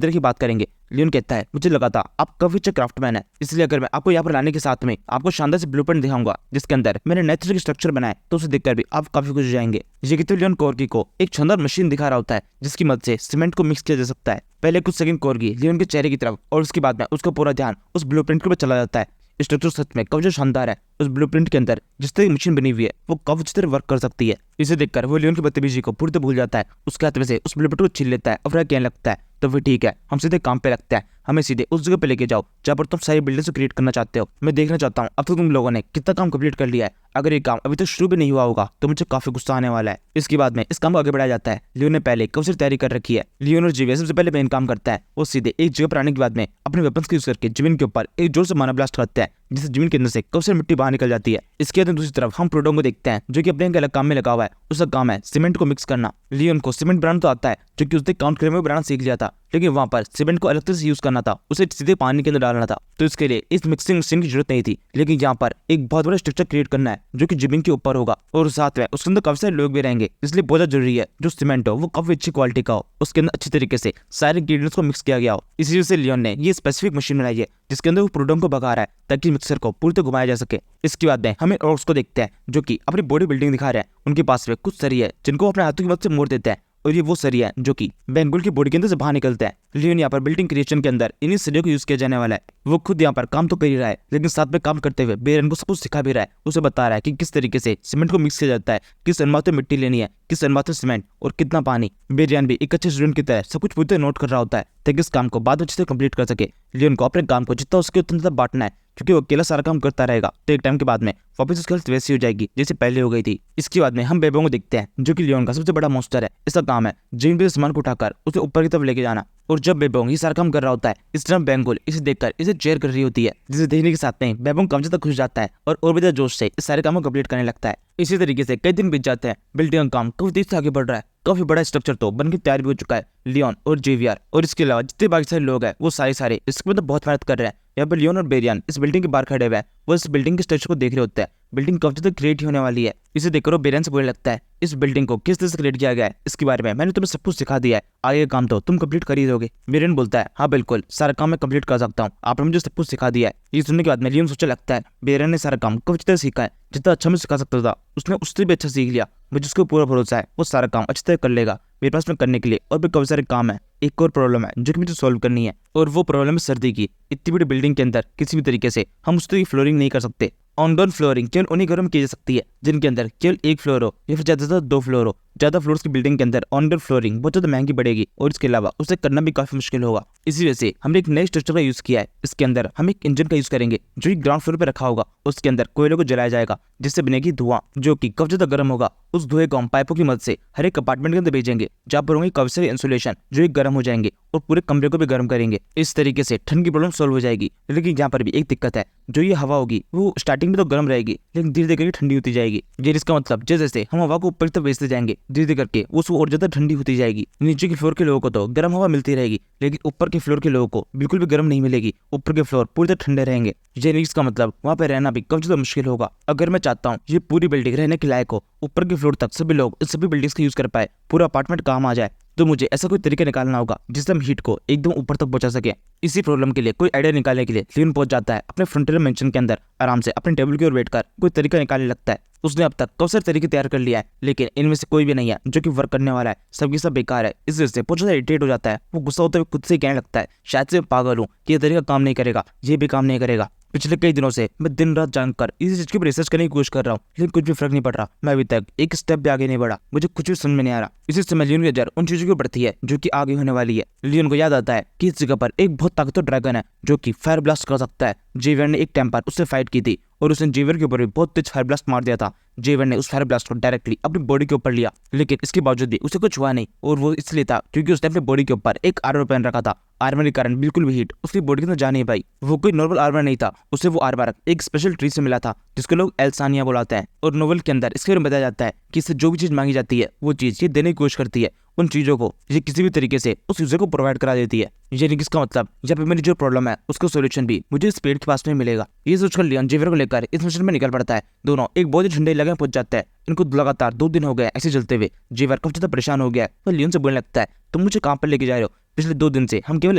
[SPEAKER 1] तरह की बात करेंगे। लियोन कहता है मुझे लगा था आप काफी अच्छे क्राफ्टमैन है, इसलिए अगर मैं आपको यहाँ पर लाने के साथ में आपको शानदार से ब्लूप्रिंट दिखाऊंगा जिसके अंदर मैंने नए तरह के स्ट्रक्चर बनाए तो उसे देखकर भी आप काफी खुश हो जाएंगे। ये कहते लियोन कोरगी को एक शानदार मशीन दिखा रहा होता है जिसकी मदद से सीमेंट को मिक्स किया जा सकता है। पहले कुछ सेकंड कोरगी लियोन के चेहरे की तरफ और उसके बाद में उसका पूरा ध्यान उस ब्लूप्रिंट के ऊपर चला जाता है। स्ट्रक्चर सच में काफी शानदार है, उस ब्लूप्रिंट के अंदर जिस तरह की मशीन बनी हुई है वो काफी अच्छी तरह वर्क कर सकती है। इसे देखकर वो लियोन की बदतमीजी को पूरी तरह भूल जाता है, उसके हाथ में से उस ब्लूप्रिंट को छीन लेता है और फिर कहने लगता है तो फिर ठीक है, हम सीधे काम पे लगते हैं। हमें सीधे उस जगह पे लेके जाओ जहाँ पर तुम सारी बिल्डिंग्स क्रिएट करना चाहते हो। मैं देखना चाहता हूँ अब तक तुम लोगों ने कितना काम कंप्लीट कर लिया है। अगर ये काम अभी तक शुरू भी नहीं हुआ होगा तो मुझे काफी गुस्सा आने वाला है। इसके बाद में इस काम को आगे बढ़ाया जाता है। लियोन ने पहले कब से तैयारी कर रखी है। लियोन और जेवियर सबसे पहले मेन काम करता है, वो सीधे एक जगह पर आने के बाद में अपने वेपन्स का यूज करके जमीन के ऊपर एक जोर से माना ब्लास्ट करते हैं, जिससे जमीन के अंदर से कब से मिट्टी बाहर निकल जाती है। इसके बाद दूसरी तरफ हम प्रोडोन को देखते हैं जो कि अपने अलग काम में लगा हुआ है। उसका काम है सीमेंट को मिक्स करना। लियोन को सीमेंट बनाना तो आता है जो कि उसने काउंट करने में बनाना सीख लिया था, लेकिन वहां पर सीमेंट को अलग तरह से यूज करना था, उसे सीधे पानी के अंदर डालना था। तो इसके लिए इस मिक्सिंग मशीन की जरूरत नहीं थी, लेकिन यहाँ पर एक बहुत बड़ा स्ट्रक्चर क्रिएट करना है जो कि जमीन के ऊपर होगा और साथ में उसके अंदर काफी सारे लोग भी रहेंगे, इसलिए बहुत ज्यादा जरूरी है जो सीमेंट हो वो काफी अच्छी क्वालिटी का हो, उसके अंदर अच्छी तरीके से सारे इंग्रेडिएंट्स को मिक्स किया गया हो। इसी वजह से लियोन ने ये स्पेसिफिक मशीन बनाई है जिसके अंदर वो प्रोडोन को भगा रहा है ताकि मिक्सर को पूरी तरह घुमाया जा सके। इसके बाद में हमें ऑर्क्स को देखते हैं जो कि अपनी बॉडी बिल्डिंग दिखा रहे हैं। उनके पास में कुछ सरिये है जिनको वो अपने हाथों की मदद से मोड़ देते हैं और ये वो सरिया है जो कि बेंगुल की बॉडी के अंदर से बाहर निकलते हैं। लियोन यहाँ पर बिल्डिंग क्रिएशन के अंदर इन्हीं सरियों को यूज किया जाने वाला है। वो खुद यहाँ पर काम तो कर ही रहा है, लेकिन साथ में काम करते हुए बेरन को सब कुछ सिखा भी रहा है। उसे बता रहा है कि किस तरीके से सीमेंट को मिक्स किया जाता है, किस अनुपात में मिट्टी लेनी है, किस अनुपात में सीमेंट और कितना पानी। बेरियन भी एक अच्छे स्टूडेंट की तरह सब कुछ पूरी तरह नोट कर रहा होता है ताकि इस काम को बाद में अच्छे से कंप्लीट कर सके। लियोन को अपने काम को जितना उसके उतना ज्यादा बांटना है, क्योंकि वो अकेला सारा काम करता रहेगा तो एक टाइम के बाद में वापस उसकी हेल्थ वैसी हो जाएगी जैसे पहले हो गई थी। इसके बाद में हम बेबोंग को देखते हैं जो कि लियोन का सबसे बड़ा मॉन्स्टर है। इसका काम है जमीन पे सामान को उठाकर उसे ऊपर की तरफ लेके जाना। और जब बेबोंग ये सारा काम कर रहा होता है, इस तरह बेंगुल इसे देखकर इसे चेयर कर रही होती है, जिसे देखने के साथ में बेबोंग काफी ज्यादा खुश जाता है और भी ज्यादा जोश से इस सारे काम को कंप्लीट करने लगता है। इसी तरीके से कई दिन बीत जाते हैं। बिल्डिंग का काम काफी तेज से आगे बढ़ रहा है। काफी बड़ा स्ट्रक्चर तो बनकर तैयार भी हो चुका है। लियोन और जेवियर और इसके अलावा जितने बाकी सारे लोग हैं वो सारे इसके अंदर बहुत मेहनत कर रहे हैं। यहाँ पर लियोन और बेरियन इस बिल्डिंग के बाहर खड़े हुए हैं, वो इस बिल्डिंग के स्ट्रक्चर को देख रहे होते हैं। बिल्डिंग काफी ज्यादा क्रिएट होने वाली है। इसे देखकर वो बेरियन से बोलने लगता है, इस बिल्डिंग को किस तरह से क्रिएट किया गया है इसके बारे में मैंने तुम्हें सब कुछ सिखा दिया है, आगे काम तो तुम कंप्लीट कर ही दोगे। बेरियन बोलता है, हाँ बिल्कुल, सारा काम मैं कंप्लीट कर सकता हूँ, आपने मुझे सब कुछ सिखा दिया है। ये सुनने के बाद में लियोन सोचने लगता है, बेरियन ने सारा काम काफी अच्छी तरह सीखा है, जितना अच्छा मैं सिखा सकता था उसने उससे भी अच्छा सीख लिया। मुझे उसको पूरा भरोसा है, वो सारा काम अच्छी तरह कर लेगा। मेरे पास में करने के लिए और भी काफी सारे काम है। एक और प्रॉब्लम है जो कि मुझे सॉल्व करनी है, और वो प्रॉब्लम है सर्दी की। इतनी बड़ी बिल्डिंग के अंदर किसी भी तरीके से हम उस तरह की फ्लोरिंग नहीं कर सकते। ऑन डाउन फ्लोरिंग केवल उन्हीं घरों में की जा सकती है जिनके अंदर केवल एक फ्लोर हो या फिर ज्यादा से ज्यादा 2 फ्लोर हो। ज्यादा फ्लोर्स की बिल्डिंग के अंदर ऑन डाउन फ्लोरिंग बहुत ज्यादा महंगी पड़ेगी और इसके अलावा उसे करना भी काफी मुश्किल होगा। इसी वजह से हमने एक नए स्ट्रक्चर का यूज किया है। इसके अंदर हम एक इंजन का यूज करेंगे जो कि ग्राउंड फ्लोर पर रखा होगा। उसके अंदर कोयले को जलाया जाएगा जिससे बनेगी धुआं, जो कि काफी ज्यादा गर्म होगा। उस धुएं को हम पाइपों की मदद से हर एक अपार्टमेंट के अंदर भेजेंगे जहाँ पर होंगे काफी सारे इंसुलेशन जो एक गर्म हो जाएंगे और पूरे कमरे को भी गर्म करेंगे। इस तरीके से ठंड की प्रॉब्लम सॉल्व हो जाएगी। लेकिन यहाँ पर भी एक दिक्कत है, जो ये हवा होगी वो स्टार्टिंग में तो गर्म रहेगी लेकिन धीरे धीरे करके ठंडी होती जाएगी। ये इसका मतलब जैसे जैसे हम हवा को ऊपर की तरफ भेजते जाएंगे धीरे धीरे करके वो और ज्यादा ठंडी होती जाएगी। नीचे के फ्लोर के लोगों को तो गर्म हवा मिलती रहेगी, लेकिन ऊपर के फ्लोर के लोगों को बिल्कुल भी गर्म नहीं मिलेगी। ऊपर के फ्लोर पूरी तरह ठंडे रहेंगे। ये इसका मतलब वहाँ पे रहना भी काफी ज्यादा मुश्किल होगा। अगर मैं चाहता हूँ ये पूरी बिल्डिंग रहने के लायक हो, ऊपर के फ्लोर तक सभी लोग इस सभी बिल्डिंग्स का यूज कर पाए, पूरा अपार्टमेंट काम आ जाए, तो मुझे ऐसा कोई तरीका निकालना होगा जिससे हम हीट को एकदम ऊपर तक पहुंचा सके। इसी प्रॉब्लम के लिए कोई आइडिया निकालने के लिए लियोन पहुंच जाता है अपने फ्रंटियर मेंशन के अंदर, आराम से अपने टेबल की ओर बैठकर कोई तरीका निकालने लगता है। उसने अब तक काफी सारे तरीके तैयार कर लिया है, लेकिन इनमें से कोई भी नहीं है जो कि वर्क करने वाला है। सबकी सब बेकार है। इस वजह से बहुत ज्यादा इरिटेट हो जाता है। वो गुस्सा होते हुए खुद से कहने लगता है, शायद से मैं पागल हूँ कि ये तरीका काम नहीं करेगा, ये भी काम नहीं करेगा। पिछले कई दिनों से मैं दिन रात जानकर इसी चीज के ऊपर रिसर्च करने की कोशिश कर रहा हूँ, लेकिन कुछ भी फर्क नहीं पड़ रहा। मैं अभी तक एक स्टेप भी आगे नहीं बढ़ा, मुझे कुछ भी समझ में नहीं आ रहा। इसी समय लियोन की नजर उन चीजों की बढ़ती है जो कि आगे होने वाली है। लियोन को याद आता है कि इस जगह पर एक बहुत ताकतवर ड्रैगन है जो कि फायर ब्लास्ट कर सकता है। जेवियर ने एक टाइम पर उससे फाइट की थी और उसने जेवियर के ऊपर भी बहुत तेज फायर ब्लास्ट मार दिया था। जेवियर ने उस फायर ब्लास्ट को डायरेक्टली अपनी बॉडी के ऊपर लिया, लेकिन इसके बावजूद भी उसे कुछ हुआ नहीं। और वो इसलिए था क्योंकि उसने अपनी बॉडी के ऊपर एक आर्मर पहन रखा था। आर्मर के कारण बिल्कुल भी हीट उसकी बॉडी के अंदर जा नहीं पाई। वो कोई नॉर्मल आर्मर नहीं था, उसे वो आर्मर एक स्पेशल ट्री से मिला था जिसको लोग एल्सानिया बुलाते हैं। और नोवेल के अंदर इसके बारे में बताया जाता है कि इससे जो भी चीज मांगी जाती है वो चीज ये देने की कोशिश करती है। उन चीजों को ये किसी भी तरीके से उस यूजर को प्रोवाइड करा देती है। यानी इसका मतलब जब पे मेरी जो प्रॉब्लम है उसका सोल्यूशन भी मुझे इस पेड़ के पास में मिलेगा। ये सोचकर लियोन जेवियर को लेकर इस मिशन में निकल पड़ता है। दोनों एक बहुत ही ठंडे इलाके में पहुंच जाते हैं। इनको लगातार 2 दिन हो गए ऐसे चलते हुए। जेवियर काफी ज्यादा परेशान हो गया है। तो लियोन से बोलने लगता है, तुम मुझे कहाँ पर लेके जा रहे हो? पिछले 2 दिन से हम केवल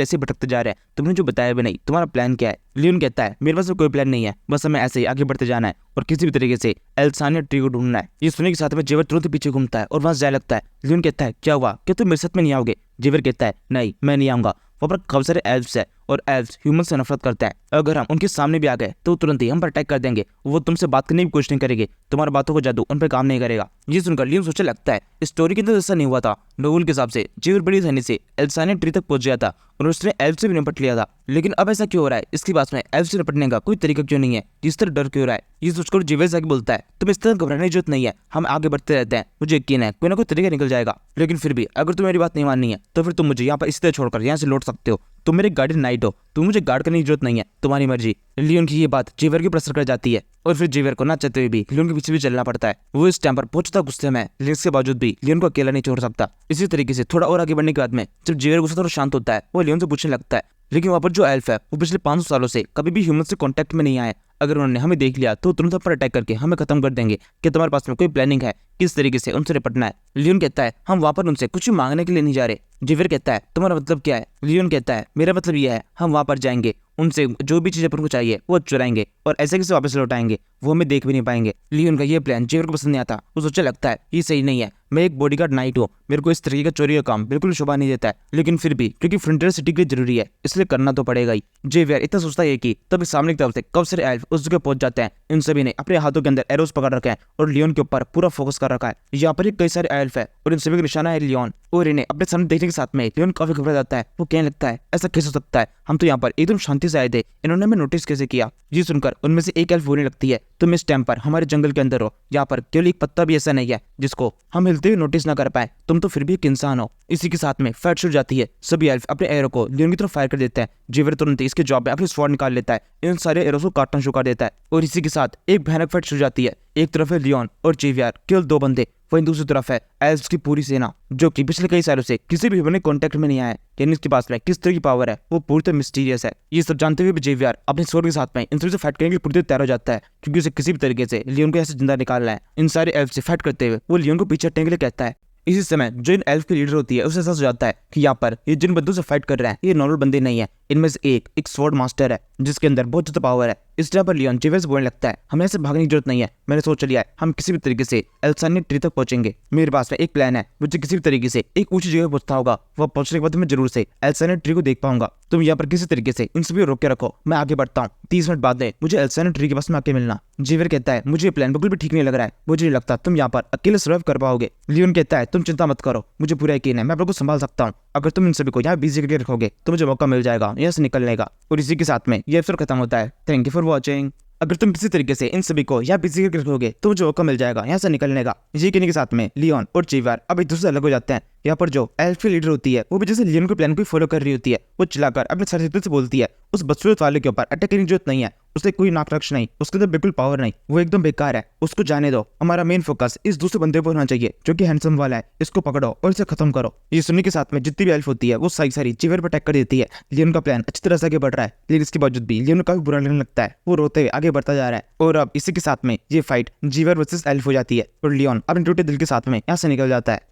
[SPEAKER 1] ऐसे भटकते जा रहे हैं, तुमने जो बताया भी नहीं। तुम्हारा प्लान क्या है? लियोन कहता है, मेरे पास कोई प्लान नहीं है, बस हमें ऐसे ही आगे बढ़ते जाना है और किसी भी तरीके से एल्सानिया ट्री को ढूंढना है। ये सुनने के साथ में जेवियर तुरंत पीछे घूमता है और वहां जाने लगता है। लियोन कहता है, क्या हुआ, क्या तुम मेरे साथ में नहीं आओगे? जेवियर कहता है, नहीं मैं नहीं आऊंगा, वहाँ पर काफी सारे एल्फ्स है और एल्व्स ह्यूमन से नफरत करते हैं। अगर हम उनके सामने भी आ गए तो तुरंत ही हम पर अटैक कर देंगे। वो तुमसे बात करने की कोशिश नहीं करेंगे, तुम्हारी बातों का जादू उन पर काम नहीं करेगा। ये सुनकर लियोन सोचने लगता है स्टोरी के अंदर ऐसा नहीं हुआ था। नोवेल के हिसाब से जेवियर बड़ी आसानी से एल्सानियन ट्री तक पहुंच गया था और उसने एल्फ से भी निपट लिया था। लेकिन अब ऐसा क्यों हो रहा है? इसके पास में एल्फ से निपटने का कोई तरीका क्यों नहीं है? जिस तरह डर क्यों रहा है? ये सोचकर जेवियर आगे बोलता है तुम इस तरह घबराने की जरूरत नहीं है, हम आगे बढ़ते रहते हैं, मुझे यकीन है कोई ना कोई तरीका निकल जाएगा। लेकिन फिर भी अगर तुम्हें मेरी बात नहीं माननी है तो फिर तुम मुझे यहाँ पर इसी तरह छोड़कर यहाँ से लौट सकते हो। तुम मेरे गार्डियन नाइट हो, तुम मुझे गार्ड करने की जरूरत नहीं है, तुम्हारी मर्जी। लियोन की ये बात जेवियर के ऊपर असर कर जाती है और फिर जेवियर को ना चाहते हुए भी लियोन के पीछे भी चलना पड़ता है। वो इस टाइम पर पहुंचता गुस्से में, लेकिन इसके बावजूद भी लियोन को अकेला नहीं छोड़ सकता। इसी तरीके से थोड़ा और आगे बढ़ने के बाद में जब जेवियर गुस्सा थोड़ा शांत होता है, वो लियोन से पूछने लगता है लेकिन वहाँ पर जो एल्फ है वो पिछले 500 सालों से कभी भी ह्यूमन से कांटेक्ट में नहीं आए। अगर उन्होंने हमें देख लिया तो तुरंत पर अटैक करके हमें खत्म कर देंगे। क्या तुम्हारे पास में कोई प्लानिंग है किस तरीके से उनसे निपटना है? लियोन कहता है हम वहाँ पर उनसे कुछ भी मांगने के लिए नहीं जा रहे। जेवियर कहता है तुम्हारा मतलब क्या है? लियोन कहता है मेरा मतलब यह है हम वहाँ पर जाएंगे, उनसे जो भी चीजें अपन को चाहिए वो चुराएंगे और ऐसे कैसे वापस लौटाएंगे, वो हमें देख भी नहीं पाएंगे। लियोन का ये प्लान जेवियर को पसंद नहीं आता। वो सोचने लगता है ये सही नहीं है, मैं एक बॉडीगार्ड नाइट हूँ, मेरे को इस तरीके का चोरी का काम बिल्कुल शोभा नहीं देता है, लेकिन फिर भी क्योंकि फ्रंटियर सिटी के लिए जरूरी है इसलिए करना तो पड़ेगा ही। जेवियर इतना सोचता है कि तभी सामने की तरफ से कब सारे एल्फ उस जगह पहुंच जाते हैं। इन सभी ने अपने हाथों के अंदर एरोस पकड़ रखे हैं और लियोन के ऊपर पूरा फोकस कर रखा है। यहाँ पर कई सारे एल्फ है और इन सभी का निशाना है लियोन, और इन्हें अपने सामने देखने के साथ में लियोन काफी घबरा जाता है। वो कहने लगता है ऐसा कैसे हो सकता है, हम तो यहाँ पर एकदम शांति से आए थे, इन्होंने हमें नोटिस कैसे किया? ये सुनकर उनमें से एक एल्फ बोलने लगती है तुम इस टाइम पर हमारे जंगल के अंदर हो, यहाँ पर केवल एक पत्ता भी ऐसा नहीं है जिसको हम हिलते हुए नोटिस ना कर पाए, तुम तो फिर भी एक इंसान हो। इसी के साथ में फाइट शुरू जाती है। सभी एल्फ अपने एरो को लियोन की तरफ फायर कर देते हैं। जेवियर तुरंत इसके जॉब में अपनी स्वॉर्ड निकाल लेता है, इन सारे एरोस को काटना शुरू कर देता है और इसी के साथ एक भयानक फाइट शुरू जाती है। एक तरफ है लियोन और जेवियर केवल 2 बंदे, वहीं दूसरी तरफ है एल्फ्स की पूरी सेना जो कि पिछले कई सालों से किसी भी ह्यूमन कांटेक्ट में नहीं आया है। यानी इसके पास में किस तरह की पावर है वो पूरी तरह मिस्टीरियस है। ये सब जानते हुए भी जेवियर अपने स्वॉर्ड के साथ में इन सभी से फाइट करने के लिए पूरी तरह तैयार हो जाता है, क्योंकि उसे किसी भी तरीके से लियोन को ऐसे जिंदा निकालना है। इन सारे एल्फ से फाइट करते हुए वो लियोन को पीछे हटने के लिए कहता है। इसी समय जो इन एल्फ की लीडर होती है उसे एहसास हो जाता है कि यहाँ पर ये जिन बंदों से फाइट कर रहे हैं ये नॉर्मल बंदे नहीं है, इनमें से एक स्वॉर्ड मास्टर है जिसके अंदर बहुत ज्यादा पावर है। इस टाइम पर लियोन जेवियर से बोलने लगता है हमें ऐसे भागने की जरूरत नहीं है, मैंने सोच लिया है हम किसी भी तरीके से एल्सानियन ट्री तक पहुंचेंगे। मेरे पास में एक प्लान है, मुझे किसी भी तरीके से एक ऊंची जगह पहुंचता होगा, वह पहुंचने के बाद मैं जरूर से एल्सानियन ट्री को देख पाऊंगा। तुम यहाँ पर किसी तरीके से इन सभी को रोक के रखो, मैं आगे बढ़ता हूँ, 30 मिनट बाद में मुझे एल्सानियन ट्री के पास में आके मिलना। जेवियर कहता है मुझे प्लान बिल्कुल भी ठीक नहीं लग रहा है, मुझे नहीं लगता तुम यहाँ पर अकेले सर्वाइव कर पाओगे। लियोन कहता है तुम चिंता मत करो, मुझे पूरा यकीन है मैं आप लोग को संभाल सकता हूँ। अगर तुम इन सभी को यहाँ बिजी करके रखोगे तो मुझे मौका मिल जाएगा यहाँ से निकलने का। और इसी के साथ में ये एपिसोड खत्म होता है। Thank you for watching. अगर तुम किसी तरीके से इन सभी को यहाँ बिजी करके रखोगे तो मुझे मौका मिल जाएगा यहाँ से निकलने का। ये कहने के साथ में लियोन और जेवियर अब एक दूसरे से अलग हो जाते हैं। यहाँ पर जो एल्फ लीडर होती है वो भी जैसे लियोन के प्लान को फॉलो कर रही होती है, वो चिल्लाकर अपने साथी से बोलती है उस बदसूरत वाले के ऊपर अटैक करने की जरूरत नहीं है, उससे कोई नाकरक्ष नहीं, उसके अंदर बिल्कुल पावर नहीं, वो एकदम बेकार है, उसको जाने दो। हमारा मेन फोकस इस दूसरे बंदे पर होना चाहिए जो कि हैंडसम वाला है, इसको पकड़ो और इसे खत्म करो। ये सुनने के साथ में जितनी भी एल्फ होती है वो सारी जेवियर पर अटैक कर देती है। लियोन का प्लान अच्छी तरह से आगे बढ़ रहा है, लेकिन इसके बावजूद भी लियोन को काफी बुरा लगने लगता है, वो रोते हुए आगे बढ़ता जा रहा है। और अब इसी के साथ में ये फाइट जेवियर वर्सेस एल्फ हो जाती है और लियोन अपने टूटे दिल के साथ में यहाँ से निकल जाता है।